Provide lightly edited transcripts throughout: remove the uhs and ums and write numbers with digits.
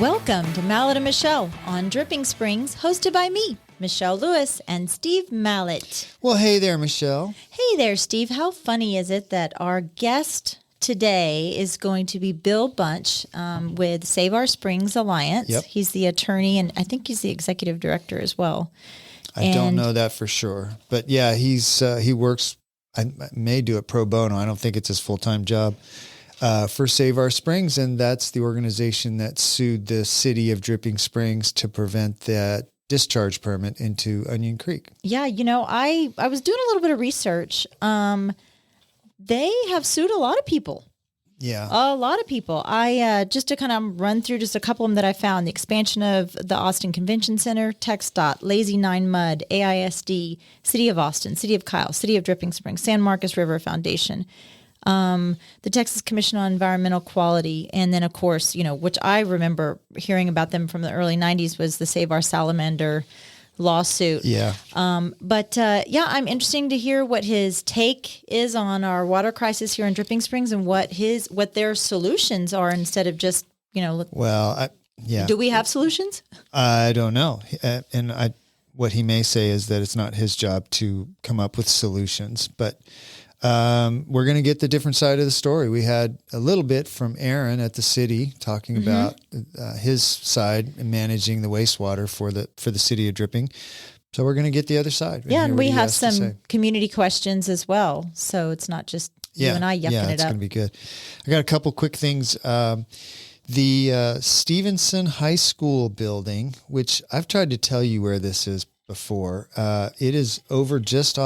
Welcome to Mallet and Michelle on Dripping Springs, hosted by me, Michelle Lewis, and Steve Mallet. Well, hey there, Michelle. Hey there, Steve. How funny is it that our guest today is going to be Bill Bunch with Save Our Springs Alliance. Yep. He's the attorney, and I think he's the executive director as well. I don't know that for sure, but yeah, he works. I may do it pro bono. I don't think it's his full-time job for Save Our Springs, and that's the organization that sued the city of Dripping Springs to prevent that discharge permit into Onion Creek. Yeah, you know, I was doing a little bit of research. They have sued a lot of people. Yeah. A lot of people. I just to kind of run through just a couple of them that I found: the expansion of the Austin Convention Center, TxDOT, Lazy Nine Mud, AISD, City of Austin, City of Kyle, City of Dripping Springs, San Marcos River Foundation, the Texas Commission on Environmental Quality, and then of course, you know, which I remember hearing about them from the early 90s was the Save Our Salamander lawsuit. Yeah. Yeah, I'm interested to hear what his take is on our water crisis here in Dripping Springs and what their solutions are instead of just, you know. Well, yeah. Do we have solutions? I don't know. What he may say is that it's not his job to come up with solutions, but we're going to get the different side of the story. We had a little bit from Aaron at the city talking about his side in managing the wastewater for the city of Dripping. So we're going to get the other side. Yeah, and we have some community questions as well. So it's not just you and I yucking it up. Yeah, it's going to be good. I got a couple quick things. The Stephenson High School building, which I've tried to tell you where this is before. It is over just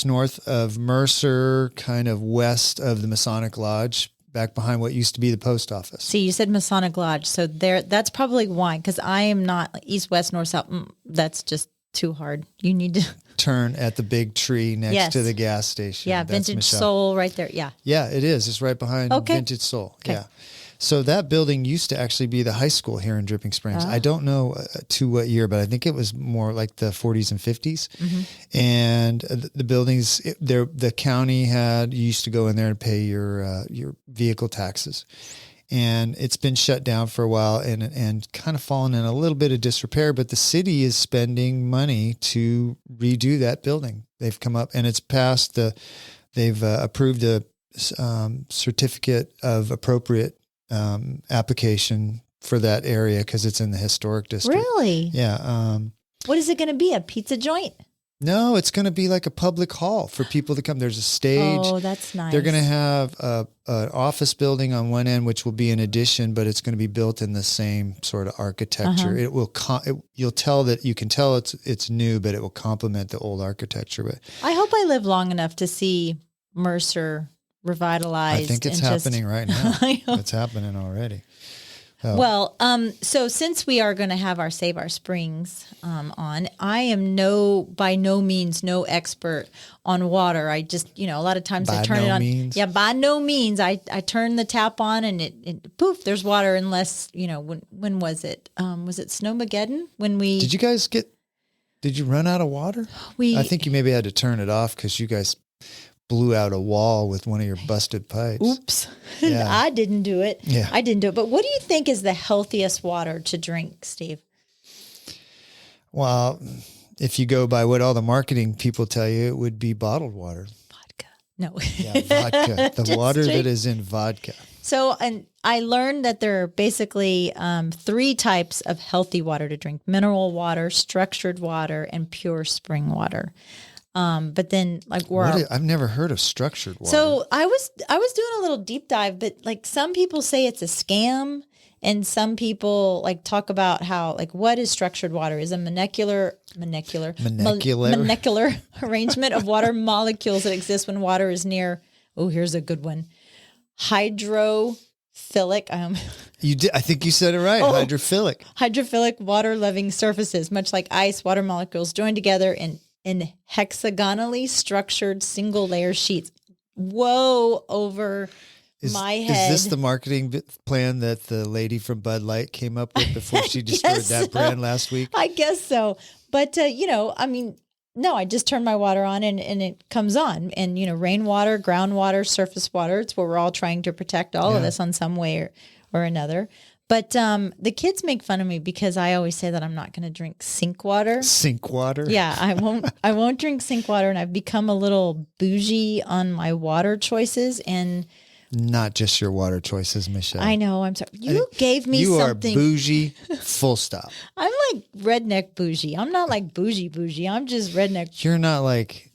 north of Mercer, kind of west of the Masonic Lodge, back behind what used to be the post office. See, you said Masonic Lodge, so that's probably why, because I am not east, west, north, south. That's just too hard. You need to turn at the big tree next to the gas station. Yeah, that's Vintage Michelle. Soul right there. Yeah. Yeah, it is. It's right behind Vintage Soul. Okay. Yeah. So that building used to actually be the high school here in Dripping Springs. I don't know to what year, but I think it was more like the 40s and 50s. Mm-hmm. And the buildings, the county you used to go in there and pay your vehicle taxes. And it's been shut down for a while and kind of fallen in a little bit of disrepair, but the city is spending money to redo that building. They've come up and it's passed they've approved a certificate of appropriate application for that area because it's in the historic district. Really? Yeah. What is it going to be? A pizza joint? No, it's going to be like a public hall for people to come. There's a stage. Oh, that's nice. They're going to have an office building on one end, which will be an addition, but it's going to be built in the same sort of architecture. It will. You can tell it's new, but it will complement the old architecture. But I hope I live long enough to see Mercer revitalized. I think it's happening right now. It's happening already. Oh. Well, so since we are going to have our Save Our Springs on, I am by no means no expert on water. I just, a lot of times I turn it on. Yeah, by no means. I turn the tap on and it poof, there's water unless, when was it? Was it Snowmageddon when we... Did you run out of water? I think you maybe had to turn it off because you guys blew out a wall with one of your busted pipes. Oops. Yeah. I didn't do it. Yeah. I didn't do it. But what do you think is the healthiest water to drink, Steve? Well, if you go by what all the marketing people tell you, it would be bottled water. Vodka. No. Yeah, vodka. The water that is in vodka. So, and I learned that there are basically 3 types of healthy water to drink: mineral water, structured water, and pure spring water. But then I've never heard of structured water. So I was doing a little deep dive, but like some people say it's a scam and some people like talk about how what is structured water is a molecular arrangement of water molecules that exist when water is near. Oh, here's a good one. Hydrophilic. I think you said it right. Hydrophilic. Hydrophilic water-loving surfaces, much like ice, water molecules joined together in hexagonally structured single layer sheets. Whoa, over my head. Is this the marketing plan that the lady from Bud Light came up with before she destroyed that brand last week? I guess so. But, no, I just turn my water on and it comes on. And, rainwater, groundwater, surface water, it's what we're all trying to protect all of us on some way or another. But the kids make fun of me because I always say that I'm not going to drink sink water. Sink water? Yeah, I won't. I won't drink sink water, and I've become a little bougie on my water choices. And not just your water choices, Michelle. I know. I'm sorry. You gave me you something. You are bougie. Full stop. I'm like redneck bougie. I'm not like bougie. I'm just redneck. You're not like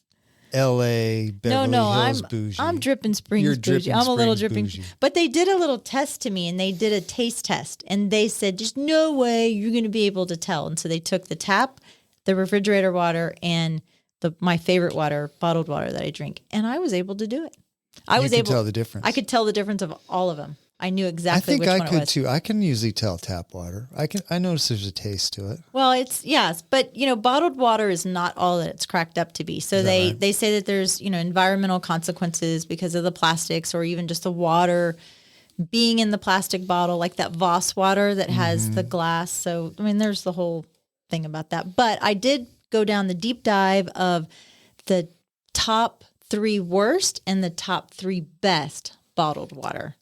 L.A. Beverly Hills bougie. I'm Dripping Springs You're bougie. Dripping I'm a little Springs dripping. bougie. But they did a little test to me, and they did a taste test, and they said, "Just no way you're going to be able to tell." And so they took the tap, the refrigerator water, and my favorite water, bottled water that I drink, and I was able to do it. I was able to tell the difference. I could tell the difference of all of them. I knew exactly which one it was. I think I could too. I can usually tell tap water. I notice there's a taste to it. Well, but bottled water is not all that it's cracked up to be. So they say that there's, environmental consequences because of the plastics or even just the water being in the plastic bottle, like that Voss water that has the glass. So, there's the whole thing about that. But I did go down the deep dive of the top 3 worst and the top 3 best bottled water.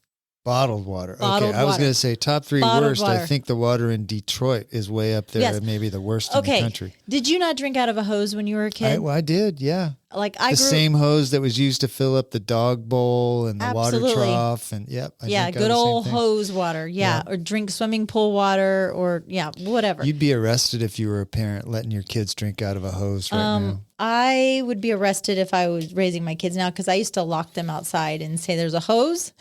Bottled water. Bottled I was water. going to say top 3 Bottled worst. water. I think the water in Detroit is way up there, and maybe the worst in the country. Did you not drink out of a hose when you were a kid? I did, yeah. Like the same hose that was used to fill up the dog bowl and the water trough, and good old hose water, or drink swimming pool water, or whatever. You'd be arrested if you were a parent letting your kids drink out of a hose right now. I would be arrested if I was raising my kids now because I used to lock them outside and say, "There's a hose."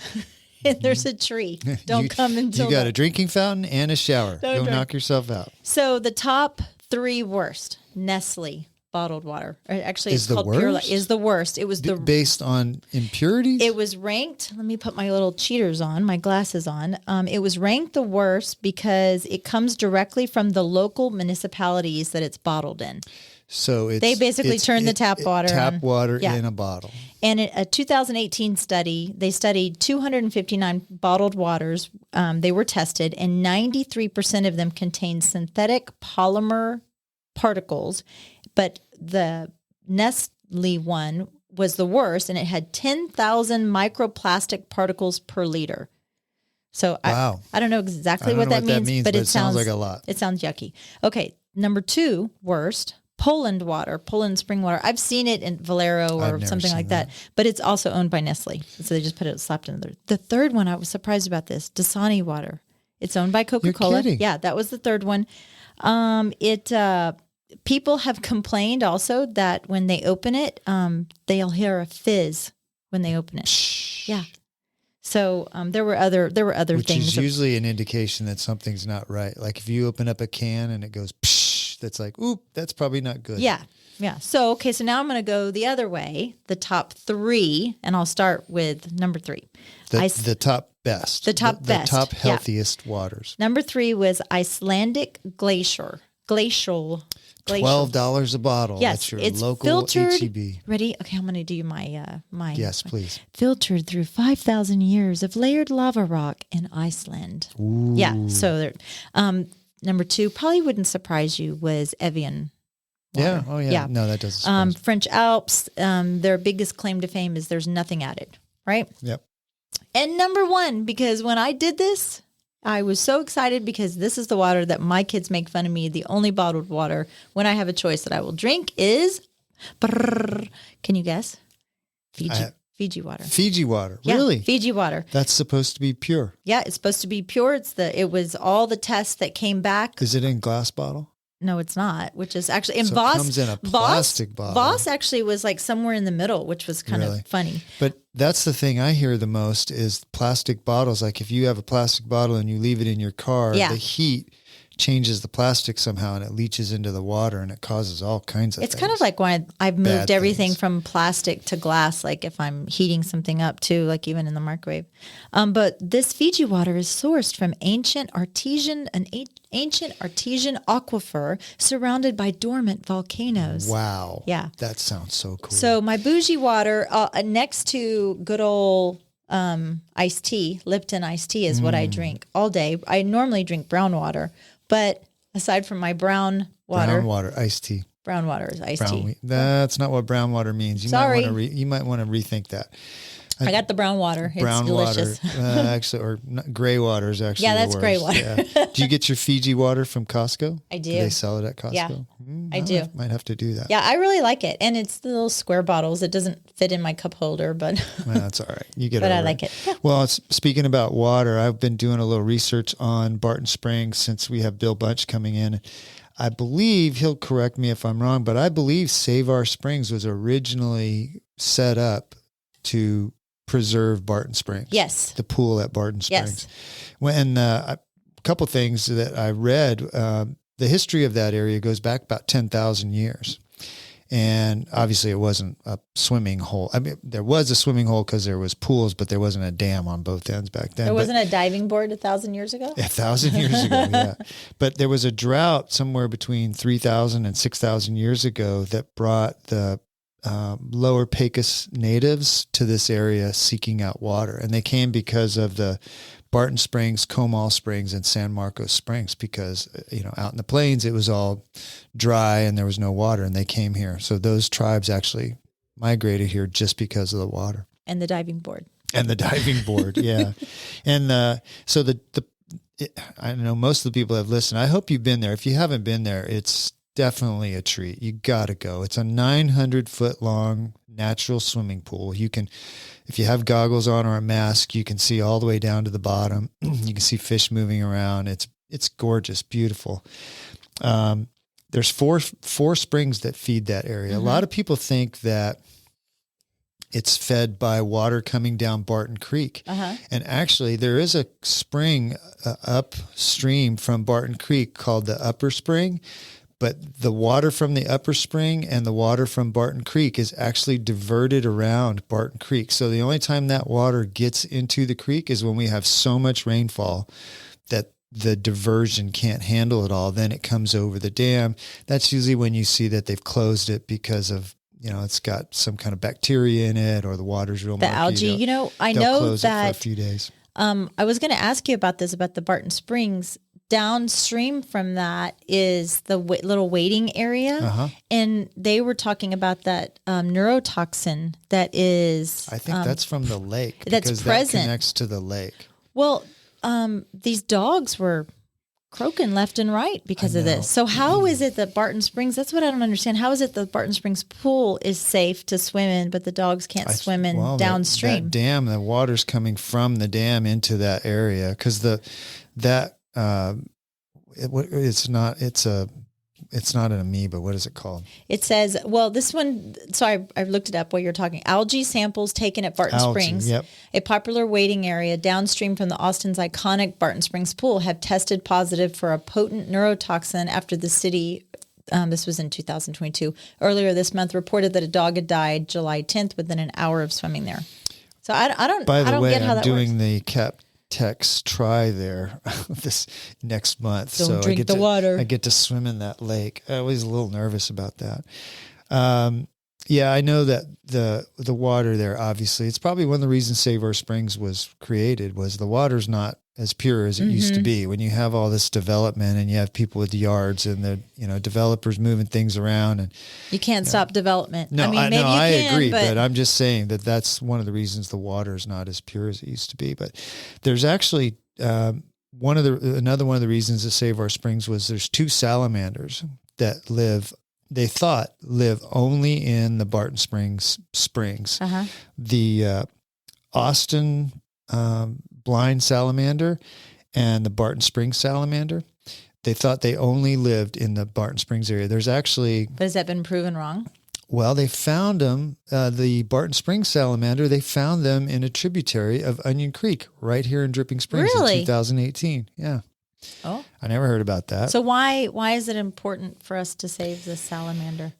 And there's a tree. Don't come until you got a drinking fountain and a shower. Go knock yourself out. So the top 3 worst Nestle bottled water, or actually it's called Pure Life, is the worst. It was based on impurities. It was ranked. Let me put my little cheaters on, my glasses on. It was ranked the worst because it comes directly from the local municipalities that it's bottled in. So they basically turn the tap water in a bottle. And in a 2018 study, they studied 259 bottled waters. They were tested, and 93% of them contained synthetic polymer particles. But the Nestle one was the worst, and it had 10,000 microplastic particles per liter. So wow. I don't know exactly what that means, but it sounds like a lot. It sounds yucky. Okay, number 2 worst. Poland spring water. I've seen it in Valero or something like that, but it's also owned by Nestle. So they just slapped in there. The third one, I was surprised about this, Dasani water. It's owned by Coca-Cola. You're kidding. Yeah, that was the third one. People have complained also that when they open it, they'll hear a fizz when they open it. Shh. Yeah. So there were other Which things. Which is usually an indication that something's not right. Like if you open up a can and it goes psh, that's like, oop, that's probably not good. Yeah. Yeah. So, so now I'm going to go the other way, the top 3, and I'll start with number 3. The top best. The top best. The top healthiest waters. Number 3 was Icelandic glacial. $12 a bottle. Yes, that's your it's local filtered. H-E-B. Ready? Okay, I'm going to do my. Yes, please. Filtered through 5,000 years of layered lava rock in Iceland. Ooh. Yeah. So there. Number 2 probably wouldn't surprise you was Evian water. Yeah. Oh yeah. No, that doesn't surprise me. French Alps. Their biggest claim to fame is there's nothing added. Right. Yep. And number 1, because when I did this, I was so excited because this is the water that my kids make fun of me. The only bottled water when I have a choice that I will drink is, can you guess? Fiji water. Fiji water. Yeah, Really? Fiji water. That's supposed to be pure. Yeah, it's supposed to be pure. It was all the tests that came back. Is it in glass bottle? No, it's not, which is actually, and so Voss, it comes in a plastic bottle. Voss actually was like somewhere in the middle, which was kind of funny. But that's the thing I hear the most is plastic bottles. Like if you have a plastic bottle and you leave it in your car, the heat changes the plastic somehow and it leaches into the water and it causes all kinds of things. It's kind of like when I've moved everything from plastic to glass, like if I'm heating something up too, like even in the microwave. But this Fiji water is sourced from ancient artesian aquifer surrounded by dormant volcanoes. Wow. Yeah. That sounds so cool. So my bougie water next to good old iced tea, Lipton iced tea is what I drink all day. I normally drink brown water, but aside from my brown water, iced tea. Brown water is iced tea. That's not what brown water means. You might want to rethink that. I got the brown water. Brown it's delicious. water, actually, or gray water is actually that's the gray worst. water. Yeah. Do you get your Fiji water from Costco? I do. They sell it at Costco? Yeah, I do. Might have to do that. Yeah, I really like it. And it's the little square bottles. It doesn't fit in my cup holder, but Well, that's all right. You get but over I like it. Yeah. Well, speaking about water, I've been doing a little research on Barton Springs since we have Bill Bunch coming in. I believe, he'll correct me if I'm wrong, but I believe Save Our Springs was originally set up to preserve Barton Springs. Yes. The pool at Barton Springs. Yes. When a couple things that I read, the history of that area goes back about 10,000 years. And obviously it wasn't a swimming hole. I mean, there was a swimming hole because there was pools, but there wasn't a dam on both ends back then. There wasn't a diving board 1,000 years ago? 1,000 years ago, yeah. But there was a drought somewhere between 3,000 and 6,000 years ago that brought the Lower Pecos natives to this area seeking out water. And they came because of the Barton Springs, Comal Springs, and San Marcos Springs, because, out in the plains, it was all dry and there was no water, and they came here. So those tribes actually migrated here just because of the water. And the diving board. And the diving board, yeah. And so I know most of the people have listened. I hope you've been there. If you haven't been there, it's definitely a treat. You got to go. It's a 900-foot long natural swimming pool. You can, if you have goggles on or a mask, you can see all the way down to the bottom. You can see fish moving around. It's gorgeous, beautiful. There's four springs that feed that area. Mm-hmm. A lot of people think that it's fed by water coming down Barton Creek. Uh-huh. And actually, there is a spring upstream from Barton Creek called the Upper Spring. But the water from the Upper Spring and the water from Barton Creek is actually diverted around Barton Creek. So the only time that water gets into the creek is when we have so much rainfall that the diversion can't handle it all. Then it comes over the dam. That's usually when you see that they've closed it because of, it's got some kind of bacteria in it, or the water's real murky. The algae. I they'll know close that it for a few days. I was going to ask you about this, about the Barton Springs. Downstream from that is the little waiting area. Uh-huh. And they were talking about that neurotoxin that is... I think that's from the lake. That's because present. That connects to the lake. Well, these dogs were croaking left and right because of this. So how is it that Barton Springs, that's what I don't understand. How is it that Barton Springs pool is safe to swim in, but the dogs can't swim in downstream? That dam, the water's coming from the dam into that area because it's not an amoeba. What is it called? It says, this one, so I looked it up while you're talking. Algae samples taken at Barton Springs, yep. a popular wading area downstream from the Austin's iconic Barton Springs pool, have tested positive for a potent neurotoxin after the city, this was in 2022, earlier this month, reported that a dog had died July 10th within an hour of swimming there. So I don't get how that works. I'm doing the Tex try there this next month. Don't drink the water. I get to swim in that lake. I was a little nervous about that. I know that the water there, obviously, it's probably one of the reasons Save Our Springs was created, was the water's not as pure as it used to be. When you have all this development and you have people with yards and the developers moving things around, and you can't stop development. No, maybe you I can, agree, but I'm just saying that's one of the reasons the water is not as pure as it used to be. But there's actually another one of the reasons to Save Our Springs was there's two salamanders that live only in the Barton Springs. Uh-huh. The Austin blind salamander and the Barton Springs salamander. They thought they only lived in the Barton Springs area. There's actually... But has that been proven wrong? Well, they found them, the Barton Springs salamander, they found them in a tributary of Onion Creek right here in Dripping Springs in 2018. Yeah. Oh. I never heard about that. So why is it important for us to save the salamander?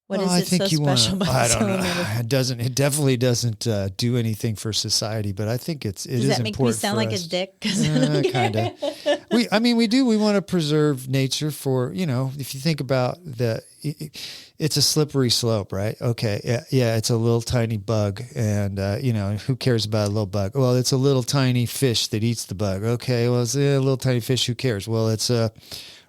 What is I it think so special about I don't salamander? know. It definitely doesn't do anything for society, but I think it is important. Does that make me sound like a dick? Kind of. We do. We want to preserve nature for, if you think about it's a slippery slope, right? Okay. Yeah. It's a little tiny bug and, who cares about a little bug? Well, it's a little tiny fish that eats the bug. Okay. Well, it's a little tiny fish. Who cares? Well, it's a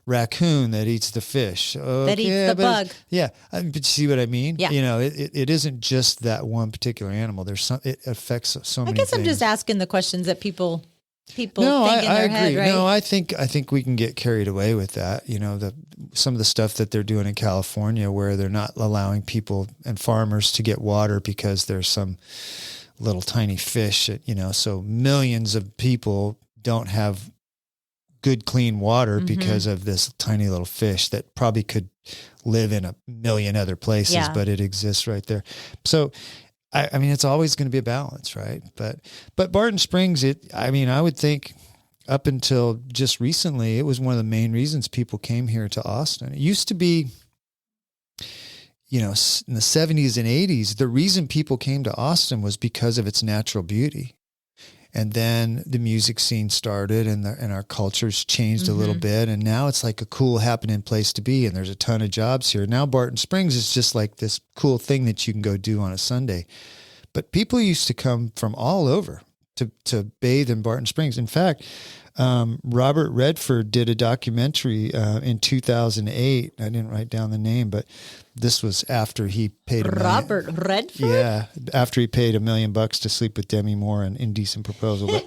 raccoon that eats the fish. That eats the bug. Yeah. But you see what I mean? Yeah. You know, it isn't just that one particular animal. It affects so many things. I guess I'm just asking the questions that people no, think in I their agree. head, right? No, I think we can get carried away with that. You know, some of the stuff that they're doing in California where they're not allowing people and farmers to get water because there's some little tiny fish, so millions of people don't have good, clean water because of this tiny little fish that probably could live in a million other places, but it exists right there. So, I mean, it's always going to be a balance, right? But Barton Springs, I would think up until just recently, it was one of the main reasons people came here to Austin. It used to be, in the 70s and 80s, the reason people came to Austin was because of its natural beauty. And then the music scene started and our cultures changed a little bit. And now it's like a cool happening place to be. And there's a ton of jobs here. Now Barton Springs is just like this cool thing that you can go do on a Sunday. But people used to come from all over to bathe in Barton Springs. In fact, Robert Redford did a documentary in 2008. I didn't write down the name, but this was after he paid Robert Redford? Yeah, after he paid $1 million to sleep with Demi Moore in Indecent Proposal. But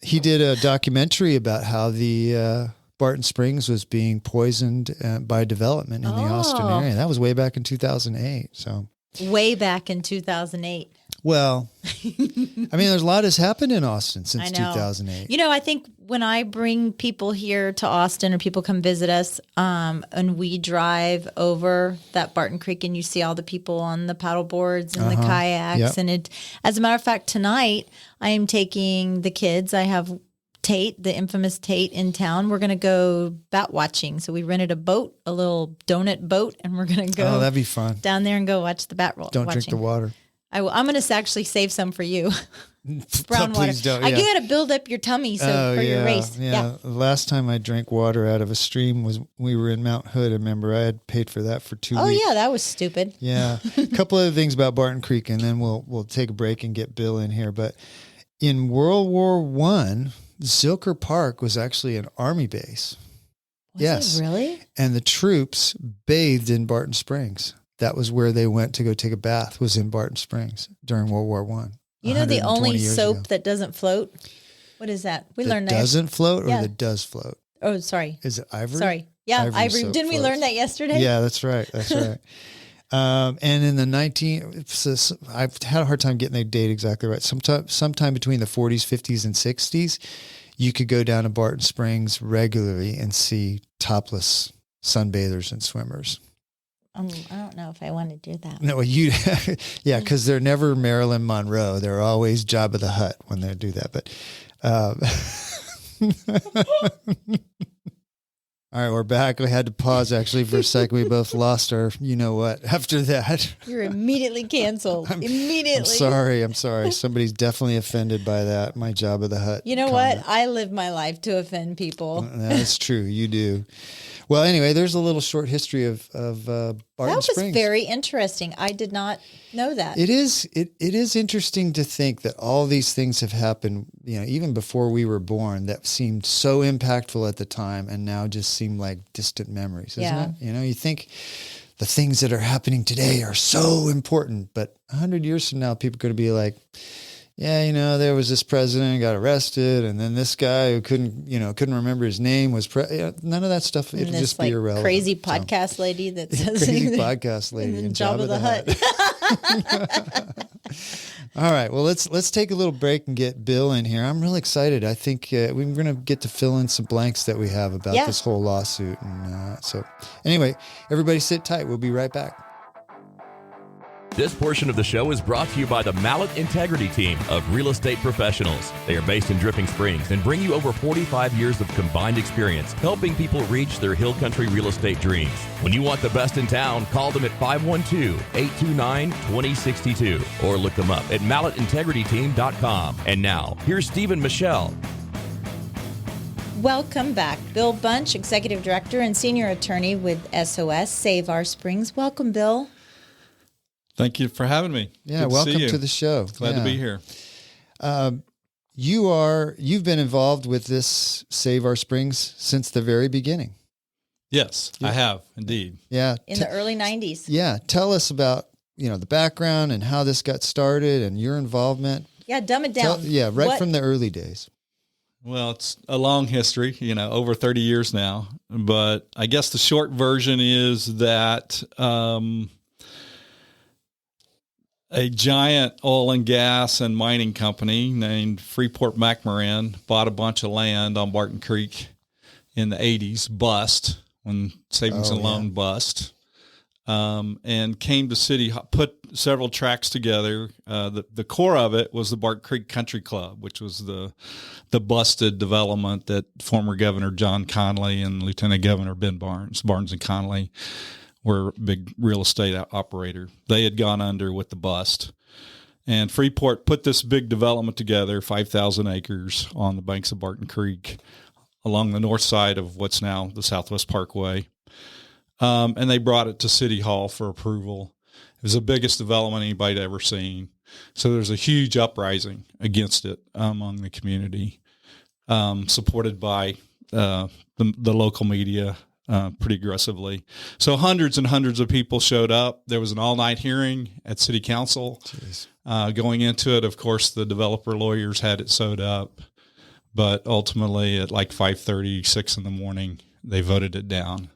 he did a documentary about how the Barton Springs was being poisoned by development in the Austin area. That was way back in 2008. So way back in 2008. Well, there's a lot has happened in Austin since 2008. I think when I bring people here to Austin or people come visit us, and we drive over that Barton Creek and you see all the people on the paddle boards and the kayaks. And as a matter of fact, tonight I am taking the kids. I have Tate, the infamous Tate, in town. We're going to go bat watching. So we rented a boat, a little donut boat, and we're going to go that'd be fun. Down there and go watch the bat roll. Don't drink the water. I'm going to actually save some for you. Brown water. Please don't. I got to build up your tummy for your race. Yeah. The last time I drank water out of a stream was we were in Mount Hood. I remember I had paid for that for 2 weeks. Oh yeah, that was stupid. Yeah. A couple other things about Barton Creek, and then we'll take a break and get Bill in here. But in World War I, Zilker Park was actually an army base. Was it really? And the troops bathed in Barton Springs. That was where they went to go take a bath, was in Barton Springs during World War I. You know the only soap that doesn't float? What is that? We learned that. Doesn't float or that does float? Oh, sorry. Is it Ivory? Sorry. Yeah, Ivory. Didn't we learn that yesterday? Yeah, that's right. That's right. And in the I've had a hard time getting the date exactly right. Sometime between the 40s, 50s, and 60s, you could go down to Barton Springs regularly and see topless sunbathers and swimmers. I don't know if I want to do that. No, yeah, because they're never Marilyn Monroe. They're always Jabba the Hutt when they do that. But, all right, we're back. We had to pause actually for a second. We both lost our, what, after that. You're immediately canceled. Immediately. I'm sorry. Somebody's definitely offended by that. My Jabba the Hutt. You know comment. What? I live my life to offend people. That's true. You do. Well, anyway, there's a little short history of Barton Springs. That was very interesting. I did not know that. It is interesting to think that all these things have happened, even before we were born, that seemed so impactful at the time and now just seem like distant memories, isn't it? You think the things that are happening today are so important, but 100 years from now, people are going to be like, yeah, there was this president who got arrested, and then this guy who couldn't remember his name was none of that stuff. It'll just be irrelevant. Crazy podcast lady that says crazy podcast lady and Jabba the Hutt. All right, well let's take a little break and get Bill in here. I'm really excited. I think we're going to get to fill in some blanks that we have about this whole lawsuit, and so anyway, everybody sit tight. We'll be right back. This portion of the show is brought to you by the Mallet Integrity Team of real estate professionals. They are based in Dripping Springs and bring you over 45 years of combined experience helping people reach their hill country real estate dreams. When you want the best in town, call them at 512-829-2062 or look them up at malletintegrityteam.com. And now, here's Steve and Michelle. Welcome back. Bill Bunch, Executive Director and Senior Attorney with SOS Save Our Springs. Welcome, Bill. Thank you for having me. Yeah, welcome to the show. Glad to be here. You've been involved with this Save Our Springs since the very beginning. Yes, I have indeed. Yeah. In the early 90s. Yeah. Tell us about, the background and how this got started and your involvement. Yeah, dumb it down. From the early days. Well, it's a long history, over 30 years now. But I guess the short version is that a giant oil and gas and mining company named Freeport-McMoRan bought a bunch of land on Barton Creek in the 80s, bust, when savings and loan bust, and came to City Hall, put several tracks together. The core of it was the Barton Creek Country Club, which was the busted development that former Governor John Connolly and Lieutenant Governor Ben Barnes and Connolly were a big real estate operator. They had gone under with the bust. And Freeport put this big development together, 5,000 acres on the banks of Barton Creek along the north side of what's now the Southwest Parkway. And they brought it to City Hall for approval. It was the biggest development anybody'd ever seen. So there's a huge uprising against it among the community, supported by the local media pretty aggressively. So hundreds and hundreds of people showed up. There was an all-night hearing at City Council. Going into it, of course, the developer lawyers had it sewed up. But ultimately, at like 5:30, 6 in the morning, they voted it down.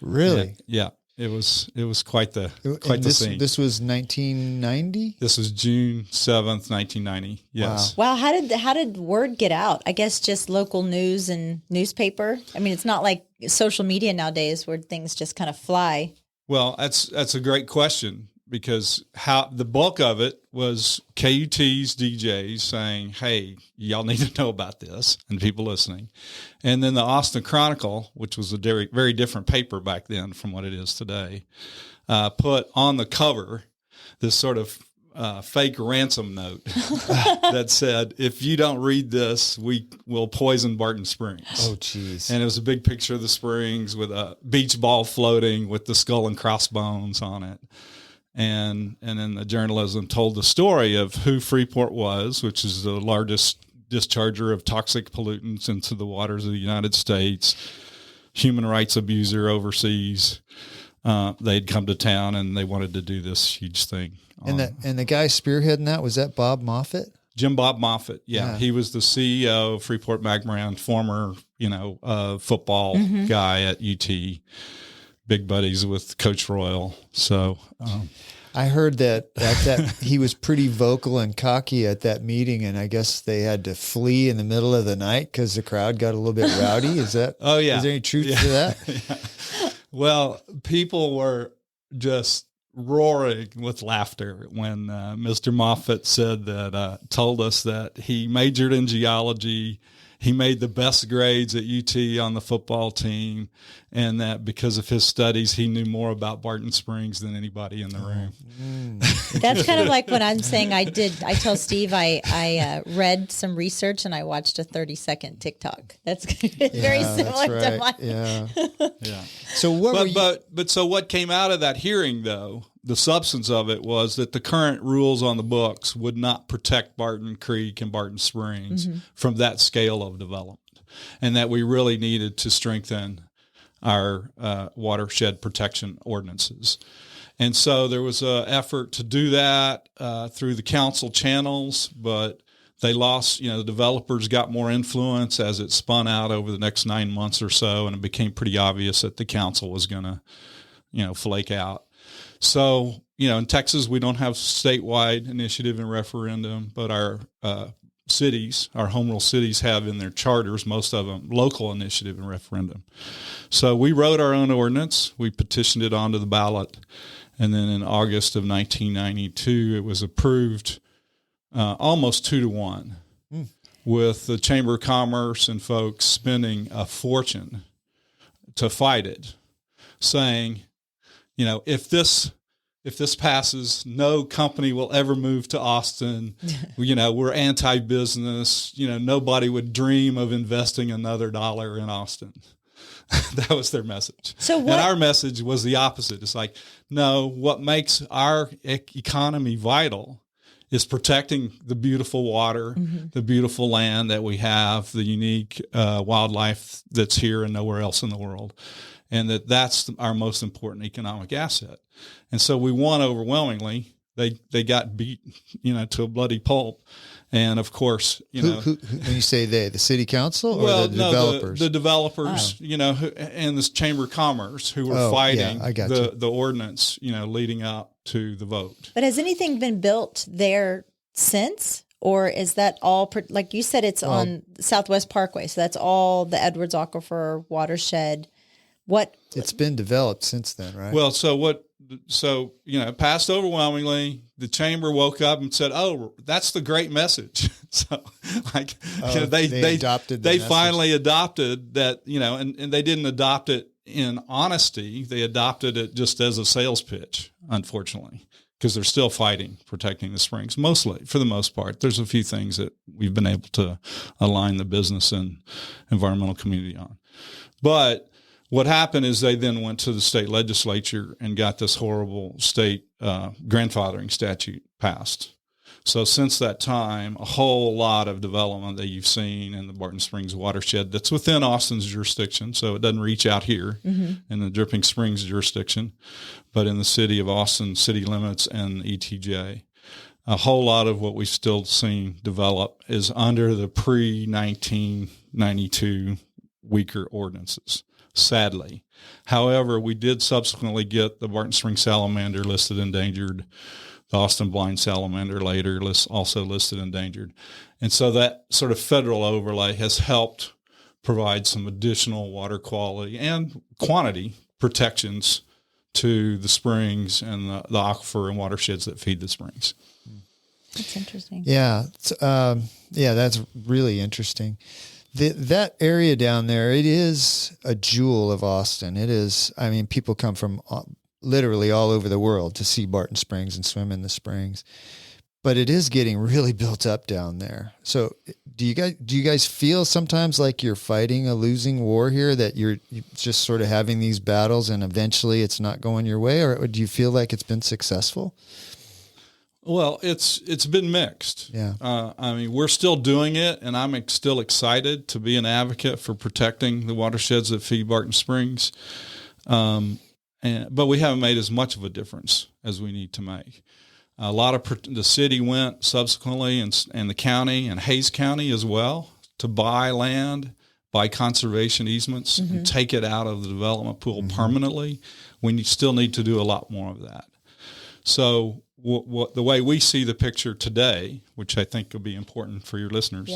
Really? Yeah. It was quite the scene. This was 1990? This was June 7th, 1990. Yes. Wow. How did word get out? I guess just local news and newspaper. I mean, it's not like social media nowadays where things just kind of fly. Well, that's a great question, because how the bulk of it was KUT's DJs saying, "Hey, y'all need to know about this," and people listening. And then the Austin Chronicle, which was a very, very different paper back then from what it is today, put on the cover this sort of fake ransom note that said, "If you don't read this, we will poison Barton Springs." Oh, geez. And it was a big picture of the springs with a beach ball floating with the skull and crossbones on it. And then the journalism told the story of who Freeport was, which is the largest discharger of toxic pollutants into the waters of the United States, human rights abuser overseas. They'd come to town and they wanted to do this huge thing. And the guy spearheading that, was that Bob Moffett? Jim Bob Moffett. Yeah. He was the CEO of Freeport-McMoRan, former, football guy at UT. Big buddies with Coach Royal. So I heard that he was pretty vocal and cocky at that meeting, and I guess they had to flee in the middle of the night because the crowd got a little bit rowdy. Is that? Oh yeah. Is there any truth to that? Yeah. Well, people were just roaring with laughter when Mr. Moffett said that, told us that he majored in geology. He made the best grades at UT on the football team, and that because of his studies, he knew more about Barton Springs than anybody in the room. That's kind of like when I'm saying I tell Steve I read some research and I watched a 30-second TikTok. That's very similar to mine. Yeah. Yeah. So what came out of that hearing, though, the substance of it was that the current rules on the books would not protect Barton Creek and Barton Springs from that scale of development, and that we really needed to strengthen our watershed protection ordinances. And so there was an effort to do that through the council channels, but they lost, the developers got more influence as it spun out over the next 9 months or so, and it became pretty obvious that the council was going to, flake out. So, in Texas, we don't have statewide initiative and referendum, but our cities, our home rule cities, have in their charters, most of them, local initiative and referendum. So we wrote our own ordinance. We petitioned it onto the ballot. And then in August of 1992, it was approved almost 2-1, with the Chamber of Commerce and folks spending a fortune to fight it, saying, if this passes, no company will ever move to Austin. We're anti-business. Nobody would dream of investing another dollar in Austin. That was their message. And our message was the opposite. It's like, no, what makes our economy vital is protecting the beautiful water, the beautiful land that we have, the unique wildlife that's here and nowhere else in the world, and that's our most important economic asset. And so we won overwhelmingly. They got beat, to a bloody pulp. And of course, who, when you say they, the city council or the developers? The developers, and the Chamber of Commerce who were fighting the ordinance, leading up to the vote. But has anything been built there since? Or is that all, like you said, it's on Southwest Parkway. So that's all the Edwards Aquifer watershed. It's been developed since then, right? Well, it passed overwhelmingly. The chamber woke up and said, "Oh, that's the great message." So, they adopted. They finally adopted that, and they didn't adopt it in honesty. They adopted it just as a sales pitch, unfortunately, because they're still fighting protecting the springs. Mostly, for the most part, there's a few things that we've been able to align the business and environmental community on, but. What happened is they then went to the state legislature and got this horrible state grandfathering statute passed. So since that time, a whole lot of development that you've seen in the Barton Springs watershed that's within Austin's jurisdiction, so it doesn't reach out here in the Dripping Springs jurisdiction, but in the city of Austin, city limits and ETJ. A whole lot of what we've still seen develop is under the pre-1992 weaker ordinances. Sadly. However, we did subsequently get the Barton Springs salamander listed endangered, the Austin blind salamander later also listed endangered. And so that sort of federal overlay has helped provide some additional water quality and quantity protections to the springs and the aquifer and watersheds that feed the springs. That's interesting. Yeah. That's really interesting. That area down there, it is a jewel of Austin. It is, people come from literally all over the world to see Barton Springs and swim in the springs, but it is getting really built up down there. So do you guys feel sometimes like you're fighting a losing war here, that you're just sort of having these battles and eventually it's not going your way, or do you feel like it's been successful? Well, it's been mixed. Yeah. We're still doing it, and I'm still excited to be an advocate for protecting the watersheds that feed Barton Springs. But we haven't made as much of a difference as we need to make. A lot of the city went subsequently, and the county and Hayes County as well, to buy land, buy conservation easements, and take it out of the development pool permanently. We still need to do a lot more of that. So the way we see the picture today, which I think will be important for your listeners,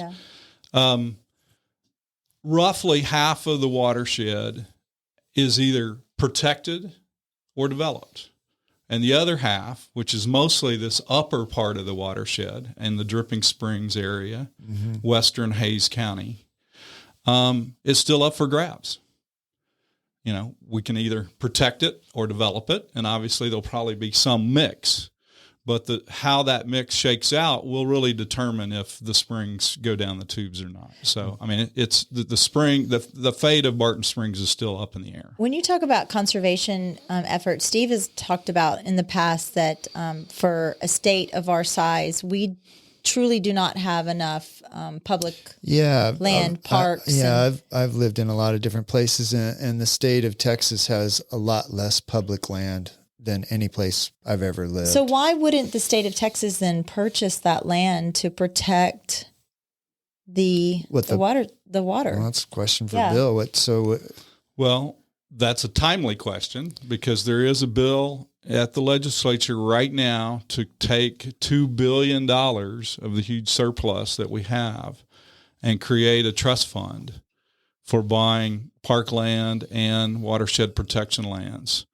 roughly half of the watershed is either protected or developed. And the other half, which is mostly this upper part of the watershed and the Dripping Springs area, western Hayes County, is still up for grabs. We can either protect it or develop it, and obviously there'll probably be some mix. But how that mix shakes out will really determine if the springs go down the tubes or not. So, it's the spring, the fate of Barton Springs is still up in the air. When you talk about conservation efforts, Steve has talked about in the past that for a state of our size, we truly do not have enough public land, parks. I've lived in a lot of different places, and the state of Texas has a lot less public land than any place I've ever lived. So why wouldn't the state of Texas then purchase that land to protect the water? Well, that's a question for Bill. Well, that's a timely question, because there is a bill at the legislature right now to take $2 billion of the huge surplus that we have and create a trust fund for buying parkland and watershed protection lands.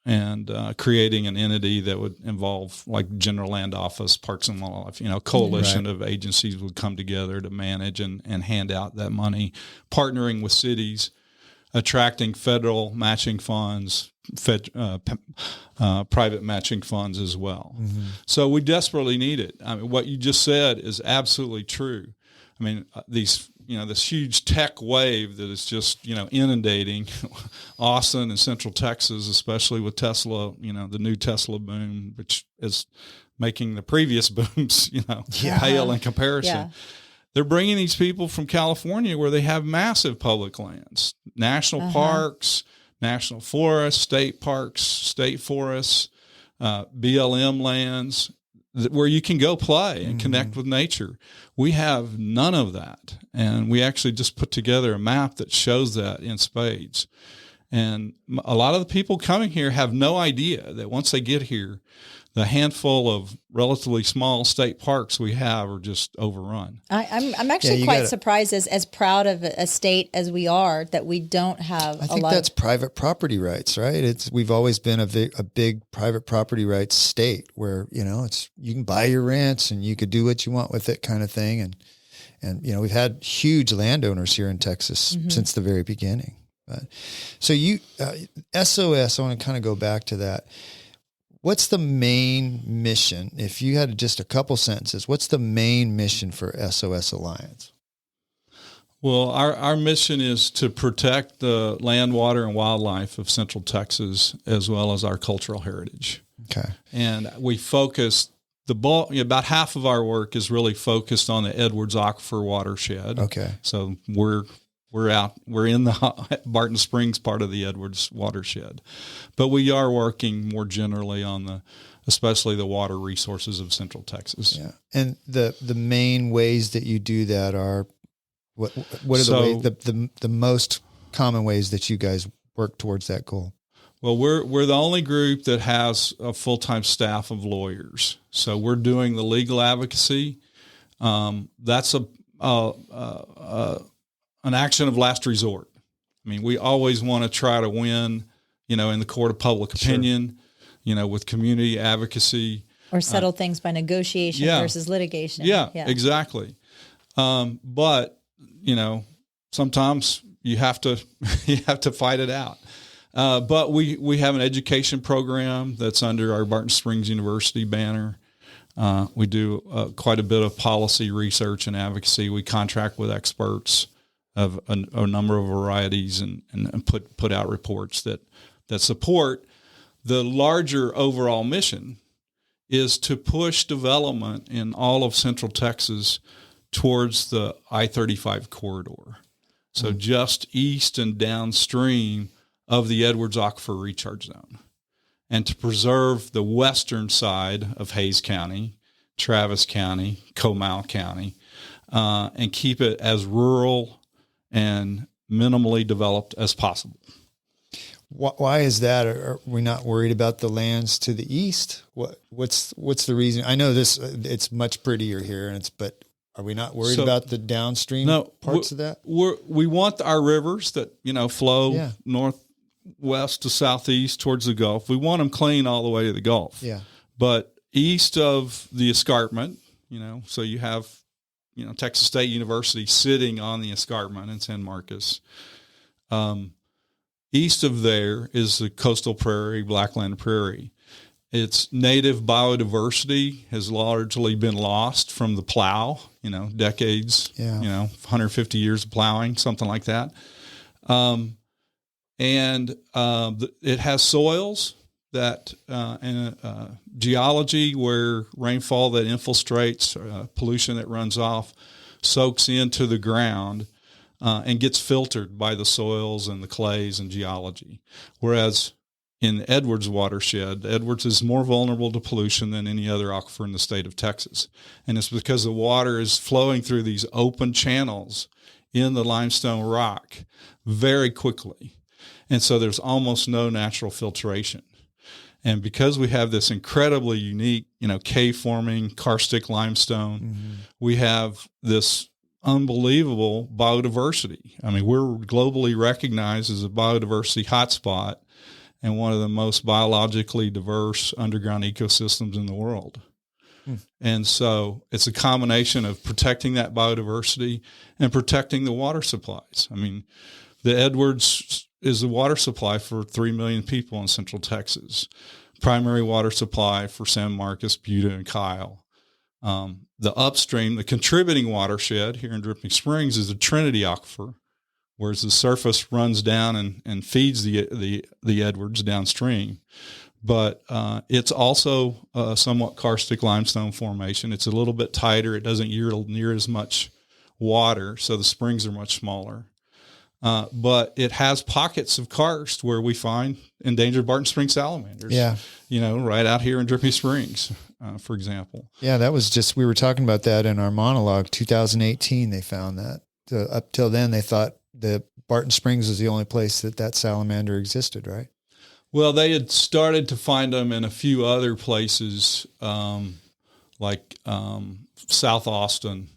And creating an entity that would involve like General Land Office, Parks and Wildlife, coalition of agencies would come together to manage and hand out that money, partnering with cities, attracting federal matching funds, private matching funds as well. So we desperately need it. What you just said is absolutely true. this huge tech wave that is just, inundating Austin and Central Texas, especially with Tesla, the new Tesla boom, which is making the previous booms, pale in comparison. Yeah. They're bringing these people from California where they have massive public lands, national parks, national forests, state parks, state forests, BLM lands, where you can go play and connect with nature. We have none of that. And we actually just put together a map that shows that in spades. And a lot of the people coming here have no idea that once they get here, the handful of relatively small state parks we have are just overrun. I'm actually quite surprised, as proud of a state as we are, that we don't have. I think that's private property rights, right? We've always been a big private property rights state where you can buy your rents and you could do what you want with it, kind of thing. And we've had huge landowners here in Texas since the very beginning. So SOS, I want to kind of go back to that. What's the main mission? If you had just a couple sentences, what's the main mission for SOS Alliance? Well, our mission is to protect the land, water, and wildlife of Central Texas, as well as our cultural heritage. Okay. And we focus about half of our work is really focused on the Edwards Aquifer watershed. Okay. So we're in the Barton Springs part of the Edwards watershed, but we are working more generally on especially the water resources of Central Texas. Yeah. And the main ways that you do that are what are the most common ways that you guys work towards that goal? Well, we're the only group that has a full-time staff of lawyers. So we're doing the legal advocacy. That's an action of last resort. I mean, we always want to try to win, in the court of public opinion, with community advocacy. Or settle things by negotiation versus litigation. Yeah, exactly. But, sometimes you have to fight it out. But we have an education program that's under our Barton Springs University banner. We do quite a bit of policy research and advocacy. We contract with experts of a number of varieties and put out reports that support the larger overall mission is to push development in all of Central Texas towards the I-35 corridor. So just east and downstream of the Edwards Aquifer recharge zone, and to preserve the western side of Hays County, Travis County, Comal County, and keep it as rural and minimally developed as possible. Why is that? Are we not worried about the lands to the east? What's the reason? I know it's much prettier here, but are we not worried about the downstream parts of that? We want our rivers that flow northwest to southeast towards the Gulf. We want them clean all the way to the Gulf. Yeah. But east of the escarpment, so you have Texas State University sitting on the escarpment in San Marcos. East of there is the coastal prairie, Blackland Prairie. Its native biodiversity has largely been lost from the plow, decades, 150 years of plowing, something like that. It has soils that and geology where rainfall that infiltrates, pollution that runs off, soaks into the ground and gets filtered by the soils and the clays and geology. Whereas in Edwards watershed, Edwards is more vulnerable to pollution than any other aquifer in the state of Texas. And it's because the water is flowing through these open channels in the limestone rock very quickly. And so there's almost no natural filtration. And because we have this incredibly unique, cave-forming karstic limestone, we have this unbelievable biodiversity. I mean, we're globally recognized as a biodiversity hotspot and one of the most biologically diverse underground ecosystems in the world. And so it's a combination of protecting that biodiversity and protecting the water supplies. I mean, the Edwards is the water supply for 3 million people in Central Texas. Primary water supply for San Marcos, Buda, and Kyle. The upstream, the contributing watershed here in Dripping Springs is the Trinity Aquifer, whereas the surface runs down and feeds the Edwards downstream. But it's also a somewhat karstic limestone formation. It's a little bit tighter. It doesn't yield near as much water, so the springs are much smaller. But it has pockets of karst where we find endangered Barton Springs salamanders. Yeah. Right out here in Dripping Springs, for example. Yeah, that was just, we were talking about that in our monologue, 2018, they found that. Up till then, they thought the Barton Springs was the only place that salamander existed, right? Well, they had started to find them in a few other places, like South Austin,